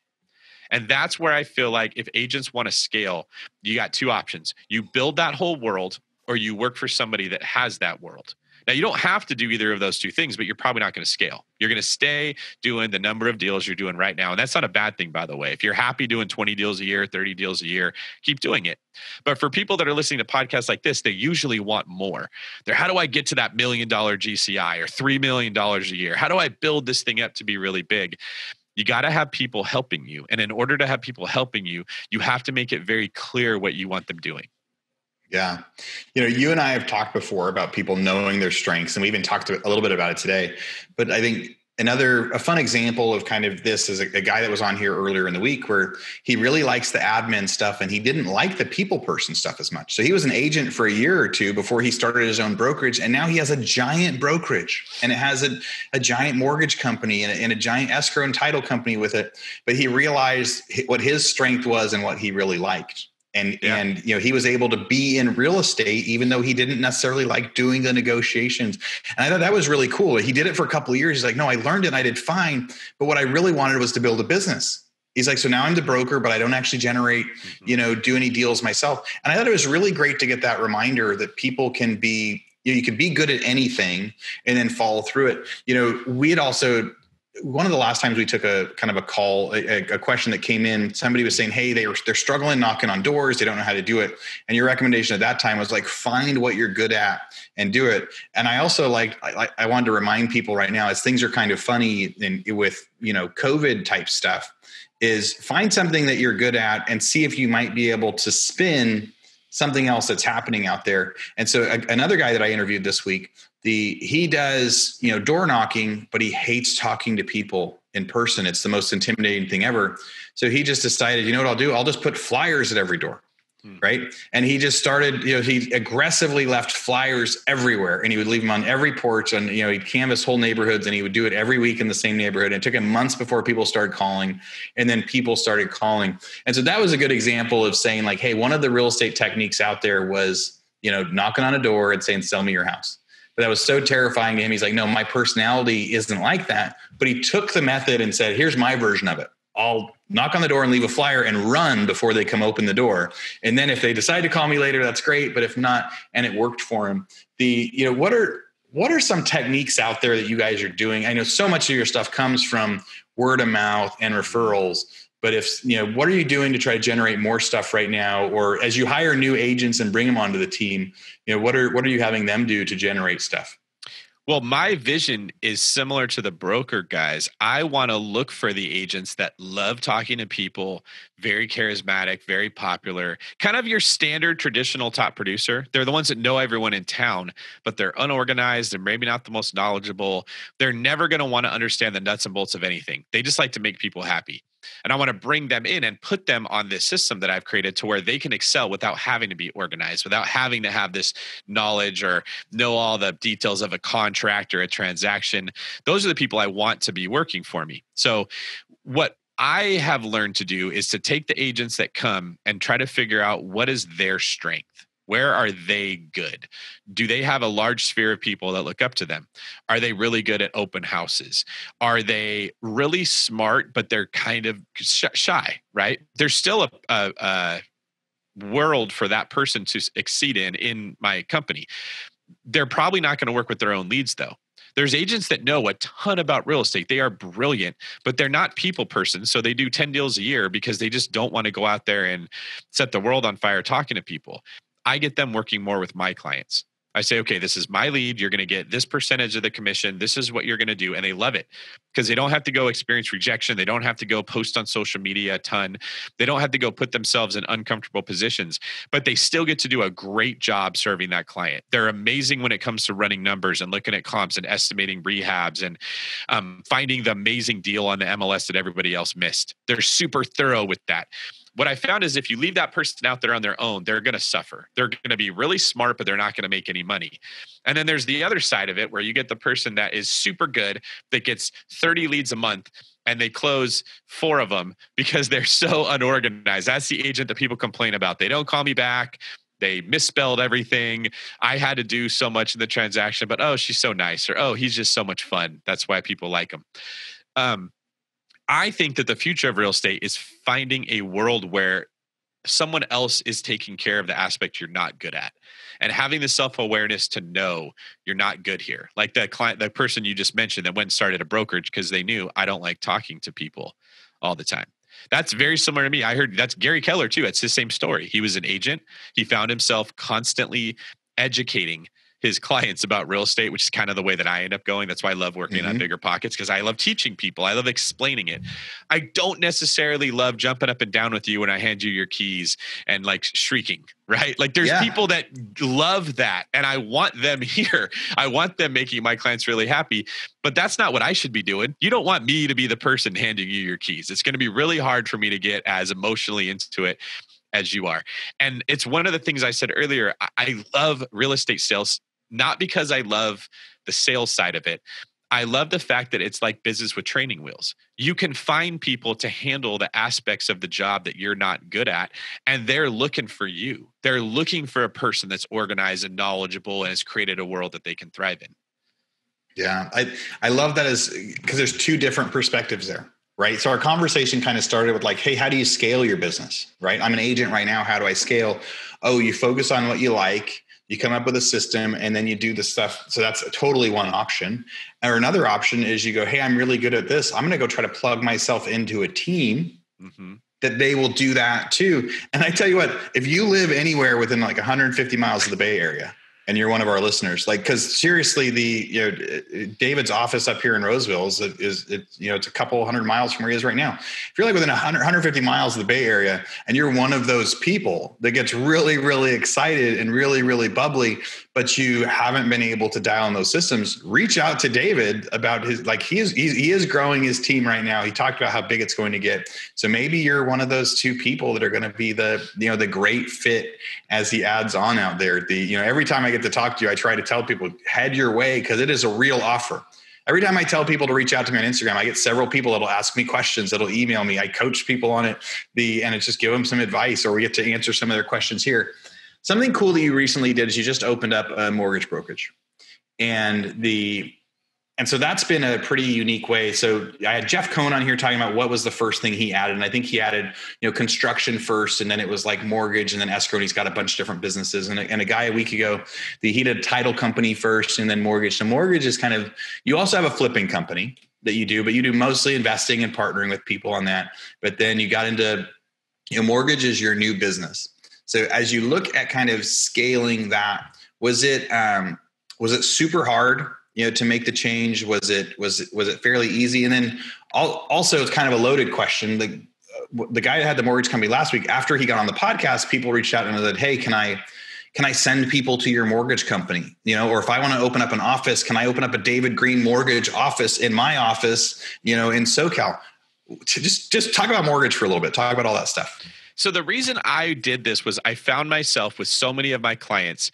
And that's where I feel like if agents want to scale, you got two options. You build that whole world or you work for somebody that has that world. Now, you don't have to do either of those two things, but you're probably not going to scale. You're going to stay doing the number of deals you're doing right now. And that's not a bad thing, by the way. If you're happy doing 20 deals a year, 30 deals a year, keep doing it. But for people that are listening to podcasts like this, they usually want more. They're, how do I get to that $1 million GCI or $3 million a year? How do I build this thing up to be really big? You got to have people helping you. And in order to have people helping you, you have to make it very clear what you want them doing. Yeah. You and I have talked before about people knowing their strengths, and we even talked a little bit about it today. But I think a fun example of kind of this is a guy that was on here earlier in the week where he really likes the admin stuff and he didn't like the people person stuff as much. So he was an agent for a year or two before he started his own brokerage. And now he has a giant brokerage and it has a giant mortgage company and a giant escrow and title company with it. But he realized what his strength was and what he really liked. And he was able to be in real estate, even though he didn't necessarily like doing the negotiations. And I thought that was really cool. He did it for a couple of years. He's like, no, I learned it and I did fine. But what I really wanted was to build a business. He's like, so now I'm the broker, but I don't actually generate, do any deals myself. And I thought it was really great to get that reminder that people can be, you can be good at anything and then follow through it. We had also, one of the last times we took a kind of a call, a question that came in, somebody was saying, hey, they're struggling knocking on doors. They don't know how to do it. And your recommendation at that time was like, find what you're good at and do it. And I also I wanted to remind people right now, as things are kind of funny with, COVID type stuff, is find something that you're good at and see if you might be able to spin something else that's happening out there. And so another guy that I interviewed this week, he does, door knocking, but he hates talking to people in person. It's the most intimidating thing ever. So he just decided, you know what I'll do? I'll just put flyers at every door. Right. And he just started, he aggressively left flyers everywhere and he would leave them on every porch and, he'd canvass whole neighborhoods and he would do it every week in the same neighborhood. And it took him months before people started calling, and then people started calling. And so that was a good example of saying like, hey, one of the real estate techniques out there was, knocking on a door and saying, sell me your house. But that was so terrifying to him. He's like, no, my personality isn't like that. But he took the method and said, here's my version of it. I'll knock on the door and leave a flyer and run before they come open the door. And then if they decide to call me later, that's great. But if not, and it worked for him. What are some techniques out there that you guys are doing? I know so much of your stuff comes from word of mouth and referrals, but what are you doing to try to generate more stuff right now? Or as you hire new agents and bring them onto the team, what are you having them do to generate stuff? Well, my vision is similar to the broker guys. I want to look for the agents that love talking to people, very charismatic, very popular, kind of your standard traditional top producer. They're the ones that know everyone in town, but they're unorganized. They're maybe not the most knowledgeable. They're never going to want to understand the nuts and bolts of anything. They just like to make people happy. And I want to bring them in and put them on this system that I've created to where they can excel without having to be organized, without having to have this knowledge or know all the details of a contract or a transaction. Those are the people I want to be working for me. So what I have learned to do is to take the agents that come and try to figure out what is their strength. Where are they good? Do they have a large sphere of people that look up to them? Are they really good at open houses? Are they really smart, but they're kind of shy, right? There's still a world for that person to exceed in my company. They're probably not going to work with their own leads, though. There's agents that know a ton about real estate. They are brilliant, but they're not people persons. So they do 10 deals a year because they just don't want to go out there and set the world on fire talking to people. I get them working more with my clients. I say, okay, this is my lead. You're going to get this percentage of the commission. This is what you're going to do. And they love it because they don't have to go experience rejection. They don't have to go post on social media a ton. They don't have to go put themselves in uncomfortable positions, but they still get to do a great job serving that client. They're amazing when it comes to running numbers and looking at comps and estimating rehabs and finding the amazing deal on the MLS that everybody else missed. They're super thorough with that. What I found is if you leave that person out there on their own, they're going to suffer. They're going to be really smart, but they're not going to make any money. And then there's the other side of it where you get the person that is super good, that gets 30 leads a month, and they close 4 of them because they're so unorganized. That's the agent that people complain about. They don't call me back. They misspelled everything. I had to do so much in the transaction, but oh, she's so nice. Or oh, he's just so much fun. That's why people like him. I think that the future of real estate is finding a world where someone else is taking care of the aspect you're not good at and having the self-awareness to know you're not good here. Like that client, that person you just mentioned that went and started a brokerage because they knew I don't like talking to people all the time. That's very similar to me. I heard that's Gary Keller too. It's the same story. He was an agent. He found himself constantly educating his clients about real estate, which is kind of the way that I end up going. That's why I love working on BiggerPockets, because I love teaching people. I love explaining it. I don't necessarily love jumping up and down with you when I hand you your keys and like shrieking, right? Like there's people that love that, and I want them here. I want them making my clients really happy, but that's not what I should be doing. You don't want me to be the person handing you your keys. It's going to be really hard for me to get as emotionally into it as you are. And it's one of the things I said earlier. I love real estate sales, not because I love the sales side of it. I love the fact that it's like business with training wheels. You can find people to handle the aspects of the job that you're not good at, and they're looking for you. They're looking for a person that's organized and knowledgeable and has created a world that they can thrive in. Yeah, I love that because there's 2 different perspectives there. Right. So our conversation kind of started with like, hey, how do you scale your business? Right. I'm an agent right now. How do I scale? Oh, you focus on what you like. You come up with a system and then you do the stuff. So that's totally one option. Or another option is you go, hey, I'm really good at this. I'm going to go try to plug myself into a team that they will do that too. And I tell you what, if you live anywhere within like 150 miles of the Bay Area, and you're one of our listeners, like, because seriously, David's office up here in Roseville is it's a couple 100 miles from where he is right now. If you're like within 150 miles of the Bay Area, and you're one of those people that gets really, really excited and really, really bubbly, but you haven't been able to dial in those systems, reach out to David about his, like he is growing his team right now. He talked about how big it's going to get. So maybe you're one of those 2 people that are going to be the great fit as he adds on out there. Every time I get to talk to you, I try to tell people, head your way, because it is a real offer. Every time I tell people to reach out to me on Instagram, I get several people that'll ask me questions, that'll email me. I coach people on it, and it's just give them some advice, or we get to answer some of their questions here. Something cool that you recently did is you just opened up a mortgage brokerage, and so that's been a pretty unique way. So I had Jeff Cohn on here talking about what was the first thing he added. And I think he added, construction first, and then it was like mortgage and then escrow. And he's got a bunch of different businesses. And a guy a week ago, he did a title company first and then mortgage. So mortgage is kind of, you also have a flipping company that you do, but you do mostly investing and partnering with people on that. But then you got into, mortgage is your new business. So as you look at kind of scaling that, was it super hard? to make the change? Was it fairly easy? And then also, it's kind of a loaded question. The guy that had the mortgage company last week, after he got on the podcast, people reached out and said, "Hey, can I send people to your mortgage company? Or if I want to open up an office, can I open up a David Greene mortgage office in my office, in SoCal?" To just talk about mortgage for a little bit, talk about all that stuff. So the reason I did this was I found myself with so many of my clients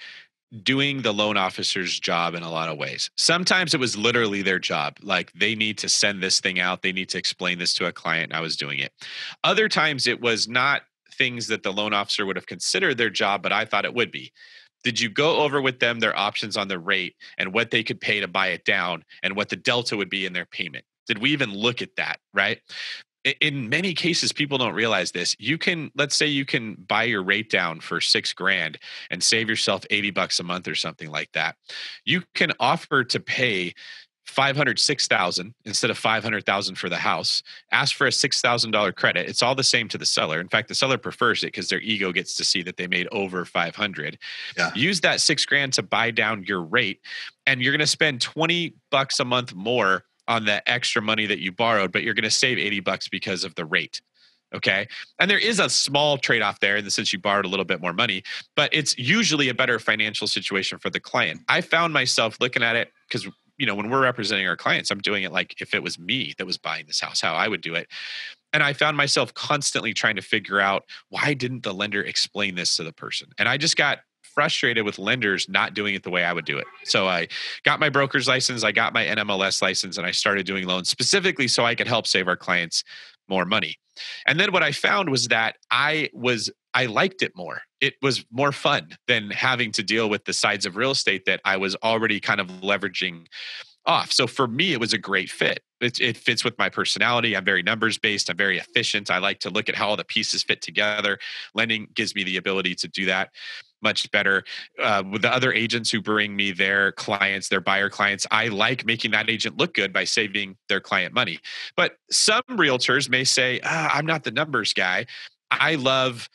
doing the loan officer's job in a lot of ways. Sometimes it was literally their job. Like they need to send this thing out. They need to explain this to a client. And I was doing it. Other times it was not things that the loan officer would have considered their job, but I thought it would be. Did you go over with them their options on the rate and what they could pay to buy it down and what the delta would be in their payment? Did we even look at that, right? In many cases, people don't realize this. Let's say you can buy your rate down for $6,000 and save yourself $80 a month or something like that. You can offer to pay $506,000 instead of $500,000 for the house. Ask for a $6,000 credit. It's all the same to the seller. In fact, the seller prefers it because their ego gets to see that they made over 500. Yeah. Use that $6,000 to buy down your rate, and you're going to spend $20 a month more on the extra money that you borrowed, but you're going to save $80 because of the rate. Okay. And there is a small trade-off there in the sense you borrowed a little bit more money, but it's usually a better financial situation for the client. I found myself looking at it because, when we're representing our clients, I'm doing it like if it was me that was buying this house, how I would do it. And I found myself constantly trying to figure out, why didn't the lender explain this to the person? And I just got frustrated with lenders not doing it the way I would do it. So I got my broker's license, I got my NMLS license, and I started doing loans specifically so I could help save our clients more money. And then what I found was that I liked it more. It was more fun than having to deal with the sides of real estate that I was already kind of leveraging off. So for me, it was a great fit. It fits with my personality. I'm very numbers based. I'm very efficient. I like to look at how all the pieces fit together. Lending gives me the ability to do that much better. With the other agents who bring me their clients, their buyer clients, I like making that agent look good by saving their client money. But some realtors may say, I'm not the numbers guy. I love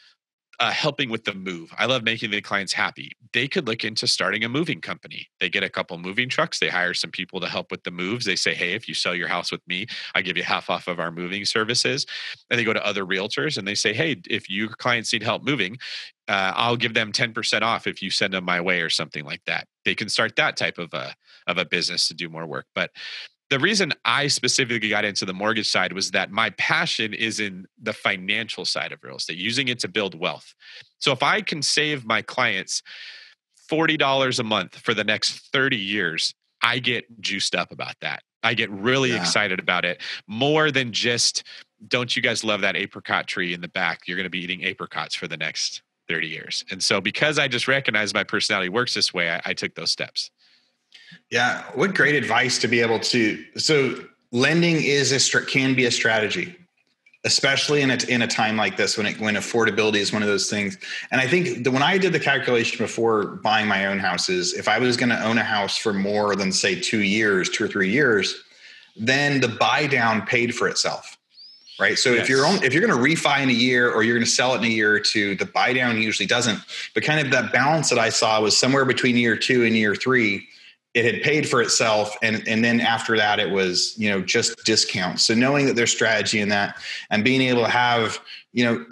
helping with the move. I love making the clients happy. They could look into starting a moving company. They get a couple moving trucks. They hire some people to help with the moves. They say, hey, if you sell your house with me, I give you half off of our moving services. And they go to other realtors and they say, hey, if your clients need help moving, I'll give them 10% off if you send them my way or something like that. They can start that type of a business to do more work. But the reason I specifically got into the mortgage side was that my passion is in the financial side of real estate, using it to build wealth. So if I can save my clients $40 a month for the next 30 years, I get juiced up about that. I get really excited about it more than just, don't you guys love that apricot tree in the back? You're going to be eating apricots for the next 30 years. And so because I just recognized my personality works this way, I took those steps. Yeah. What great advice to be able to, so lending can be a strategy, especially in a time like this, when affordability is one of those things. And I think that when I did the calculation before buying my own houses, if I was going to own a house for more than say 2 or 3 years, then the buy down paid for itself. Right. So yes. if you're going to refi in a year or you're going to sell it in a year or two, the buy down usually doesn't. But kind of that balance that I saw was somewhere between year 2 and year 3. It had paid for itself. And then after that, it was, just discounts. So knowing that there's strategy in that and being able to have,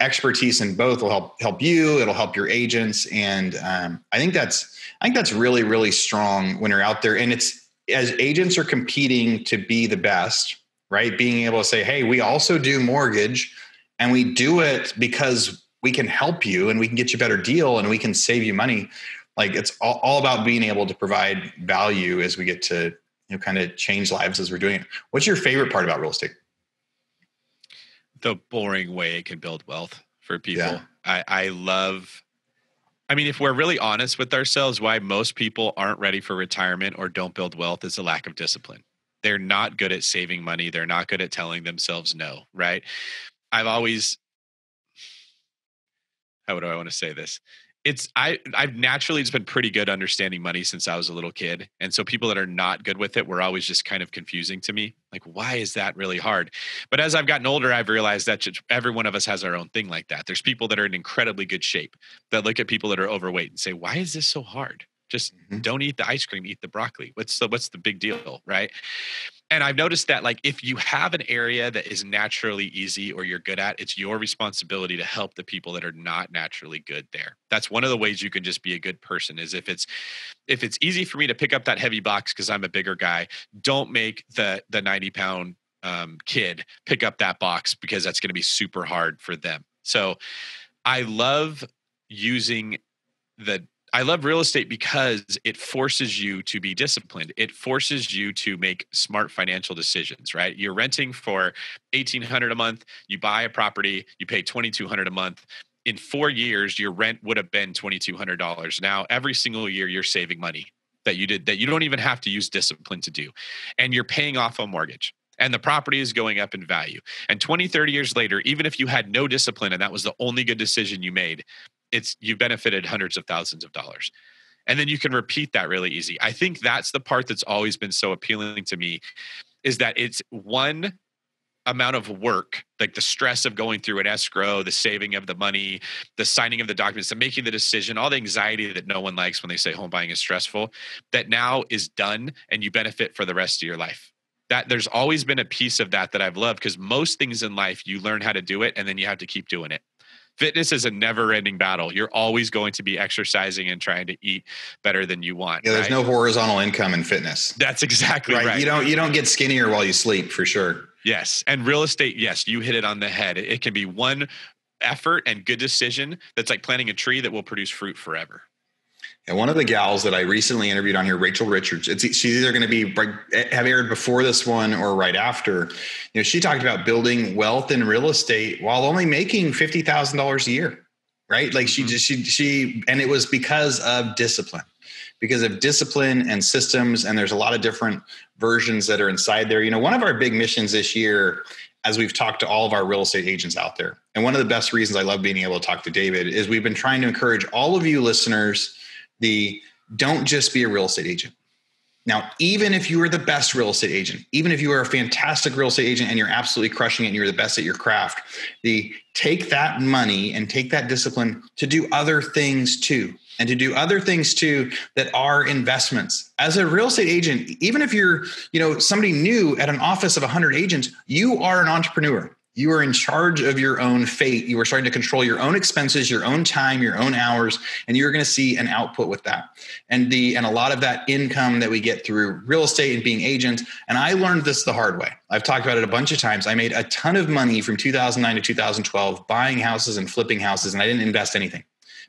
expertise in both will help you. It'll help your agents. And I think that's really, really strong when you're out there. And it's, as agents are competing to be the best, right? Being able to say, hey, we also do mortgage and we do it because we can help you and we can get you a better deal and we can save you money. Like it's all about being able to provide value as we get to, kind of change lives as we're doing it. What's your favorite part about real estate? The boring way it can build wealth for people. Yeah. I mean, if we're really honest with ourselves, why most people aren't ready for retirement or don't build wealth is a lack of discipline. They're not good at saving money. They're not good at telling themselves no, right? How do I want to say this? I've naturally just been pretty good understanding money since I was a little kid. And so people that are not good with it were always just kind of confusing to me. Like, why is that really hard? But as I've gotten older, I've realized that every one of us has our own thing like that. There's people that are in incredibly good shape that look at people that are overweight and say, why is this so hard? Just don't eat the ice cream, eat the broccoli. What's the big deal, right? And I've noticed that, like, if you have an area that is naturally easy or you're good at, it's your responsibility to help the people that are not naturally good there. That's one of the ways you can just be a good person, is if it's easy for me to pick up that heavy box because I'm a bigger guy, don't make the 90-pound kid pick up that box, because that's going to be super hard for them. So I love I love real estate because it forces you to be disciplined. It forces you to make smart financial decisions, right? You're renting for $1,800 a month. You buy a property, you pay $2,200 a month. In 4 years, your rent would have been $2,200. Now, every single year, you're saving money that you don't even have to use discipline to do. And you're paying off a mortgage. And the property is going up in value. And 20, 30 years later, even if you had no discipline and that was the only good decision you made, you benefited hundreds of thousands of dollars. And then you can repeat that really easy. I think that's the part that's always been so appealing to me, is that it's one amount of work, like the stress of going through an escrow, the saving of the money, the signing of the documents, the making the decision, all the anxiety that no one likes when they say home buying is stressful, that now is done and you benefit for the rest of your life. That there's always been a piece of that I've loved, because most things in life, you learn how to do it and then you have to keep doing it. Fitness is a never-ending battle. You're always going to be exercising and trying to eat better than you want. Yeah, there's no horizontal income in fitness. That's exactly right. You don't get skinnier while you sleep, for sure. Yes. And real estate, yes, you hit it on the head. It can be one effort and good decision that's like planting a tree that will produce fruit forever. And one of the gals that I recently interviewed on here, Rachel Richards, she's either going to have aired before this one or right after. She talked about building wealth in real estate while only making $50,000 a year, right? Like she, and it was because of discipline and systems. And there's a lot of different versions that are inside there. One of our big missions this year, as we've talked to all of our real estate agents out there, and one of the best reasons I love being able to talk to David, is we've been trying to encourage all of you listeners, don't just be a real estate agent. Now, even if you are the best real estate agent, even if you are a fantastic real estate agent and you're absolutely crushing it and you're the best at your craft, take that money and take that discipline to do other things too. And to do other things too that are investments. As a real estate agent, even if you're, somebody new at an office of 100 agents, you are an entrepreneur. You are in charge of your own fate. You are starting to control your own expenses, your own time, your own hours, and you're going to see an output with that. And a lot of that income that we get through real estate and being agents. And I learned this the hard way. I've talked about it a bunch of times. I made a ton of money from 2009 to 2012 buying houses and flipping houses, and I didn't invest anything.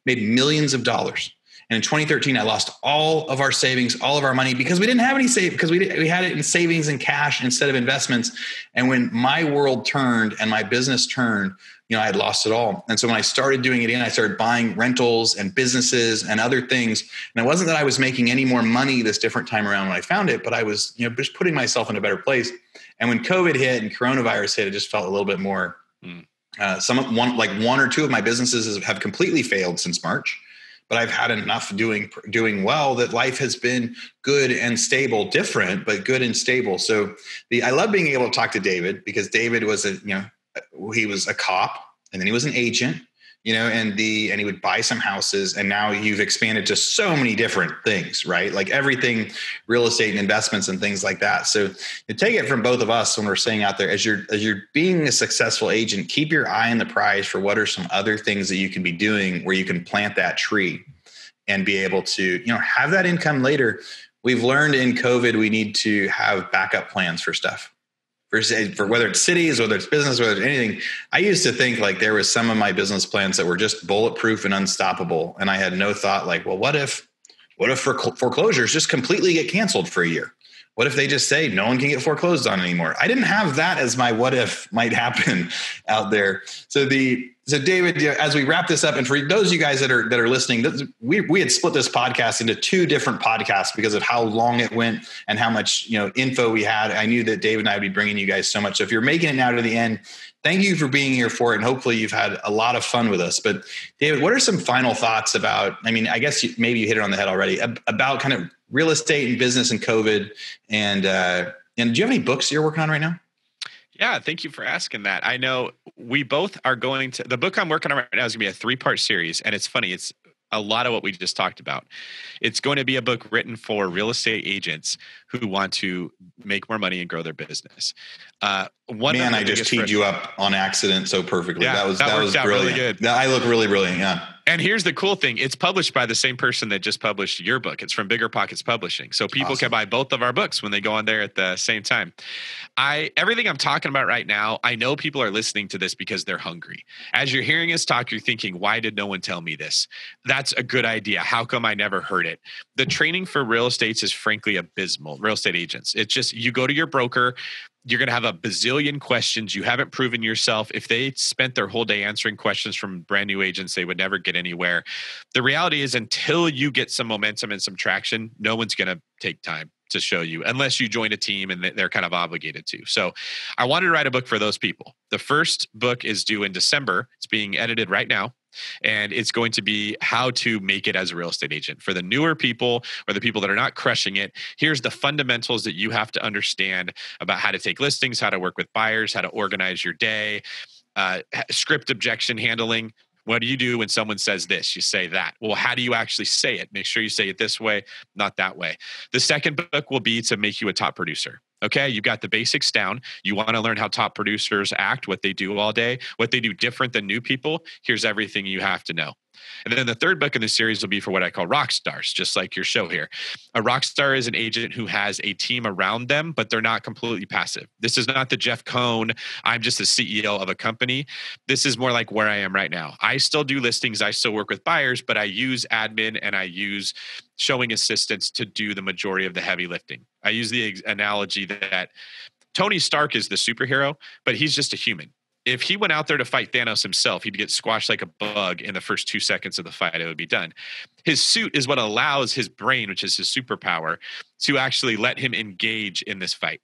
Made millions of dollars. And in 2013, I lost all of our savings, all of our money, because we didn't have any because we had it in savings and cash instead of investments. And when my world turned and my business turned, I had lost it all. And so when I started doing it again, I started buying rentals and businesses and other things. And it wasn't that I was making any more money this different time around when I found it, but I was, just putting myself in a better place. And when COVID hit and coronavirus hit, it just felt a little bit more. One or two of my businesses have completely failed since March. But I've had enough doing well that life has been good and stable, different, but good and stable. So I love being able to talk to David, because David was he was a cop, and then he was an agent, and he would buy some houses, and now you've expanded to so many different things, right? Like everything, real estate and investments and things like that. So you take it from both of us when we're saying out there, as you're being a successful agent, keep your eye on the prize for what are some other things that you can be doing where you can plant that tree and be able to, have that income later. We've learned in COVID, we need to have backup plans for stuff. For whether it's cities, whether it's business, whether it's anything. I used to think like there was some of my business plans that were just bulletproof and unstoppable. And I had no thought like, well, what if foreclosures just completely get canceled for a year? What if they just say no one can get foreclosed on anymore? I didn't have that as my what if might happen out there. So David, as we wrap this up, and for those of you guys that are listening, we had split this podcast into two different podcasts because of how long it went and how much info we had. I knew that David and I would be bringing you guys so much. So if you're making it now to the end, thank you for being here for it, and hopefully you've had a lot of fun with us. But David, what are some final thoughts about? I mean, I guess maybe you hit it on the head already about kind of real estate and business and COVID. And do you have any books you're working on right now? Yeah, thank you for asking that. I know we both are going to, the book I'm working on right now is going to be a 3-part series. And it's funny, a lot of what we just talked about. It's going to be a book written for real estate agents who want to make more money and grow their business. Man, I just teed you up on accident so perfectly. Yeah, that was brilliant. Really good. I look really brilliant. Yeah. And here's the cool thing. It's published by the same person that just published your book. It's from BiggerPockets Publishing. So people can buy both of our books when they go on there at the same time. Everything I'm talking about right now, I know people are listening to this because they're hungry. As you're hearing us talk, you're thinking, why did no one tell me this? That's a good idea. How come I never heard it? The training for real estate is frankly abysmal. Real estate agents. It's just, you go to your broker, you're going to have a bazillion questions. You haven't proven yourself. If they spent their whole day answering questions from brand new agents, they would never get anywhere. The reality is, until you get some momentum and some traction, no one's going to take time to show you unless you join a team and they're kind of obligated to. So I wanted to write a book for those people. The first book is due in December. It's being edited right now. And it's going to be how to make it as a real estate agent. For the newer people or the people that are not crushing it, here's the fundamentals that you have to understand about how to take listings, how to work with buyers, how to organize your day, script objection handling. What do you do when someone says this? You say that. Well, how do you actually say it? Make sure you say it this way, not that way. The second book will be to make you a top producer. Okay, you got the basics down. You want to learn how top producers act, what they do all day, what they do different than new people. Here's everything you have to know. And then the third book in the series will be for what I call rock stars, just like your show here. A rock star is an agent who has a team around them, but they're not completely passive. This is not the Jeff Cohn, I'm just the CEO of a company. This is more like where I am right now. I still do listings. I still work with buyers, but I use admin and I use showing assistants to do the majority of the heavy lifting. I use the analogy that Tony Stark is the superhero, but he's just a human. If he went out there to fight Thanos himself, he'd get squashed like a bug in the first 2 seconds of the fight. It would be done. His suit is what allows his brain, which is his superpower, to actually let him engage in this fight.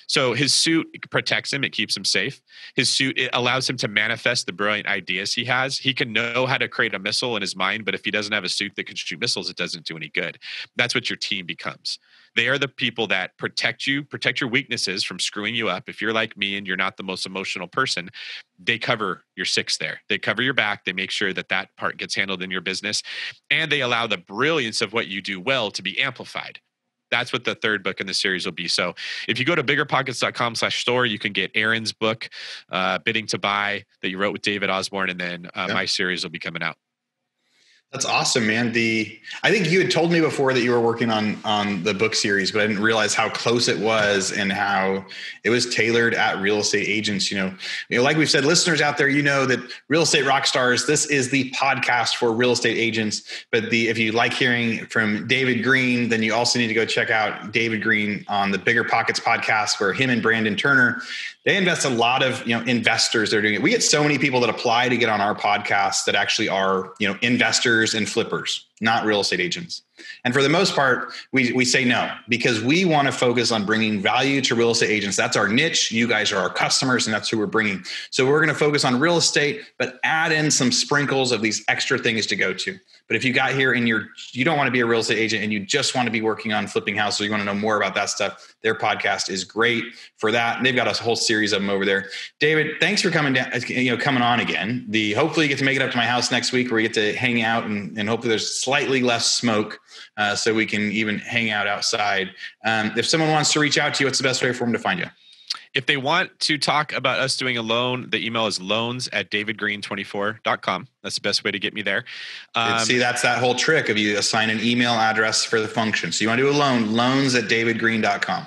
So his suit protects him. It keeps him safe. His suit, it allows him to manifest the brilliant ideas he has. He can know how to create a missile in his mind, but if he doesn't have a suit that can shoot missiles, it doesn't do any good. That's what your team becomes. They are the people that protect you, protect your weaknesses from screwing you up. If you're like me and you're not the most emotional person, they cover your six there. They cover your back. They make sure that that part gets handled in your business. And they allow the brilliance of what you do well to be amplified. That's what the third book in the series will be. So if you go to biggerpockets.com/store, you can get Aaron's book, Bidding to Buy, that you wrote with David Osborne. And then my series will be coming out. That's awesome, man. I think you had told me before that you were working on the book series, but I didn't realize how close it was and how it was tailored at real estate agents. You know, like we've said, listeners out there, you know that Real Estate Rockstars, this is the podcast for real estate agents. But if you like hearing from David Greene, then you also need to go check out David Greene on the BiggerPockets podcast, where him and Brandon Turner, they invest a lot of, investors that are doing it. We get so many people that apply to get on our podcast that actually are, investors and flippers, not real estate agents. And for the most part, we say no, because we want to focus on bringing value to real estate agents. That's our niche. You guys are our customers, and that's who we're bringing. So we're going to focus on real estate, but add in some sprinkles of these extra things to go to. But if you got here and you don't want to be a real estate agent and you just want to be working on flipping houses, you want to know more about that stuff, their podcast is great for that. And they've got a whole series of them over there. David, thanks for coming on again. Hopefully you get to make it up to my house next week, where we get to hang out and hopefully there's slightly less smoke, so we can even hang out outside. If someone wants to reach out to you, what's the best way for them to find you? If they want to talk about us doing a loan, the email is loans@davidgreen24.com. That's the best way to get me there. See, that's that whole trick of you assign an email address for the function. So you want to do a loan, loans@davidgreen.com.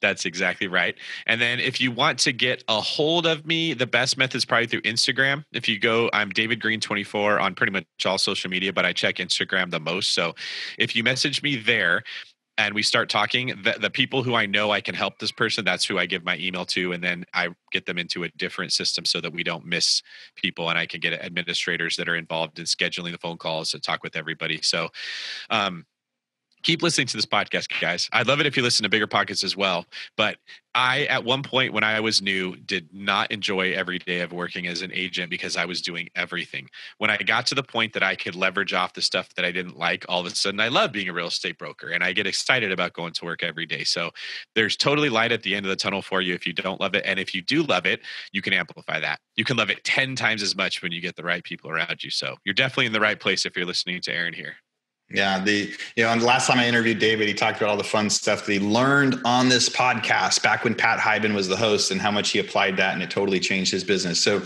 That's exactly right. And then if you want to get a hold of me, the best method is probably through Instagram. If you go, I'm David Greene 24 on pretty much all social media, but I check Instagram the most. So if you message me there, and we start talking, the people who I know I can help this person, that's who I give my email to. And then I get them into a different system so that we don't miss people. And I can get administrators that are involved in scheduling the phone calls to talk with everybody. So keep listening to this podcast, guys. I'd love it if you listen to BiggerPockets as well. But I, at one point when I was new, did not enjoy every day of working as an agent because I was doing everything. When I got to the point that I could leverage off the stuff that I didn't like, all of a sudden I love being a real estate broker and I get excited about going to work every day. So there's totally light at the end of the tunnel for you if you don't love it. And if you do love it, you can amplify that. You can love it 10 times as much when you get the right people around you. So you're definitely in the right place if you're listening to Aaron here. Yeah. And the last time I interviewed David, he talked about all the fun stuff that he learned on this podcast back when Pat Hyben was the host and how much he applied that, and it totally changed his business. So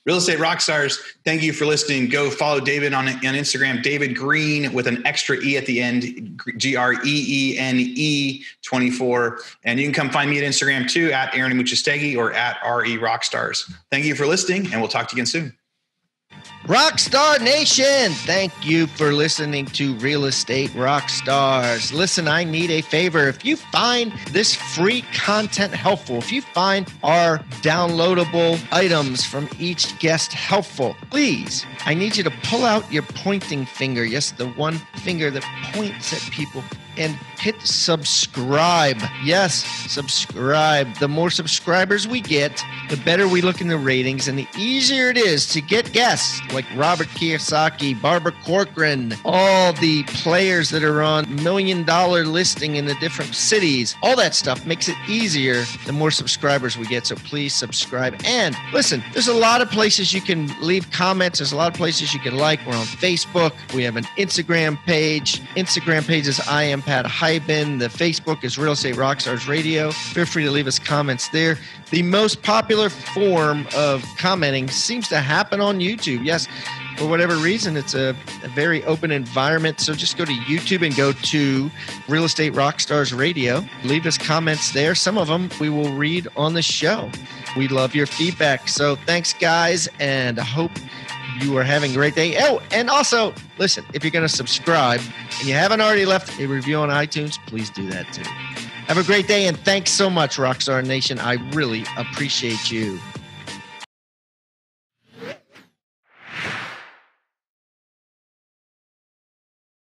Real Estate Rockstars, thank you for listening. Go follow David on Instagram, David Greene with an extra E at the end, Greene 24. And you can come find me at Instagram too, at Aaron Amuchastegui or at RE Rockstars. Thank you for listening, and we'll talk to you again soon. Rockstar Nation, thank you for listening to Real Estate Rockstars. Listen, I need a favor. If you find this free content helpful, if you find our downloadable items from each guest helpful, please, I need you to pull out your pointing finger. Yes, the one finger that points at people, and hit subscribe. Yes, subscribe. The more subscribers we get, the better we look in the ratings, and the easier it is to get guests like Robert Kiyosaki, Barbara Corcoran, all the players that are on $1 million listing in the different cities. All that stuff makes it easier the more subscribers we get. So please subscribe. And listen, there's a lot of places you can leave comments. There's a lot of places you can like. We're on Facebook. We have an Instagram page. Instagram page is I am Pat Hyben. The Facebook is Real Estate Rockstars Radio. Feel free to leave us comments there. The most popular form of commenting seems to happen on YouTube. Yes, for whatever reason, it's a very open environment. So just go to YouTube and go to Real Estate Rockstars Radio. Leave us comments there. Some of them we will read on the show. We love your feedback. So thanks, guys, and I hope you are having a great day. Oh, and also, listen, if you're going to subscribe and you haven't already left a review on iTunes, please do that too. Have a great day, and thanks so much, Rockstar Nation. I really appreciate you.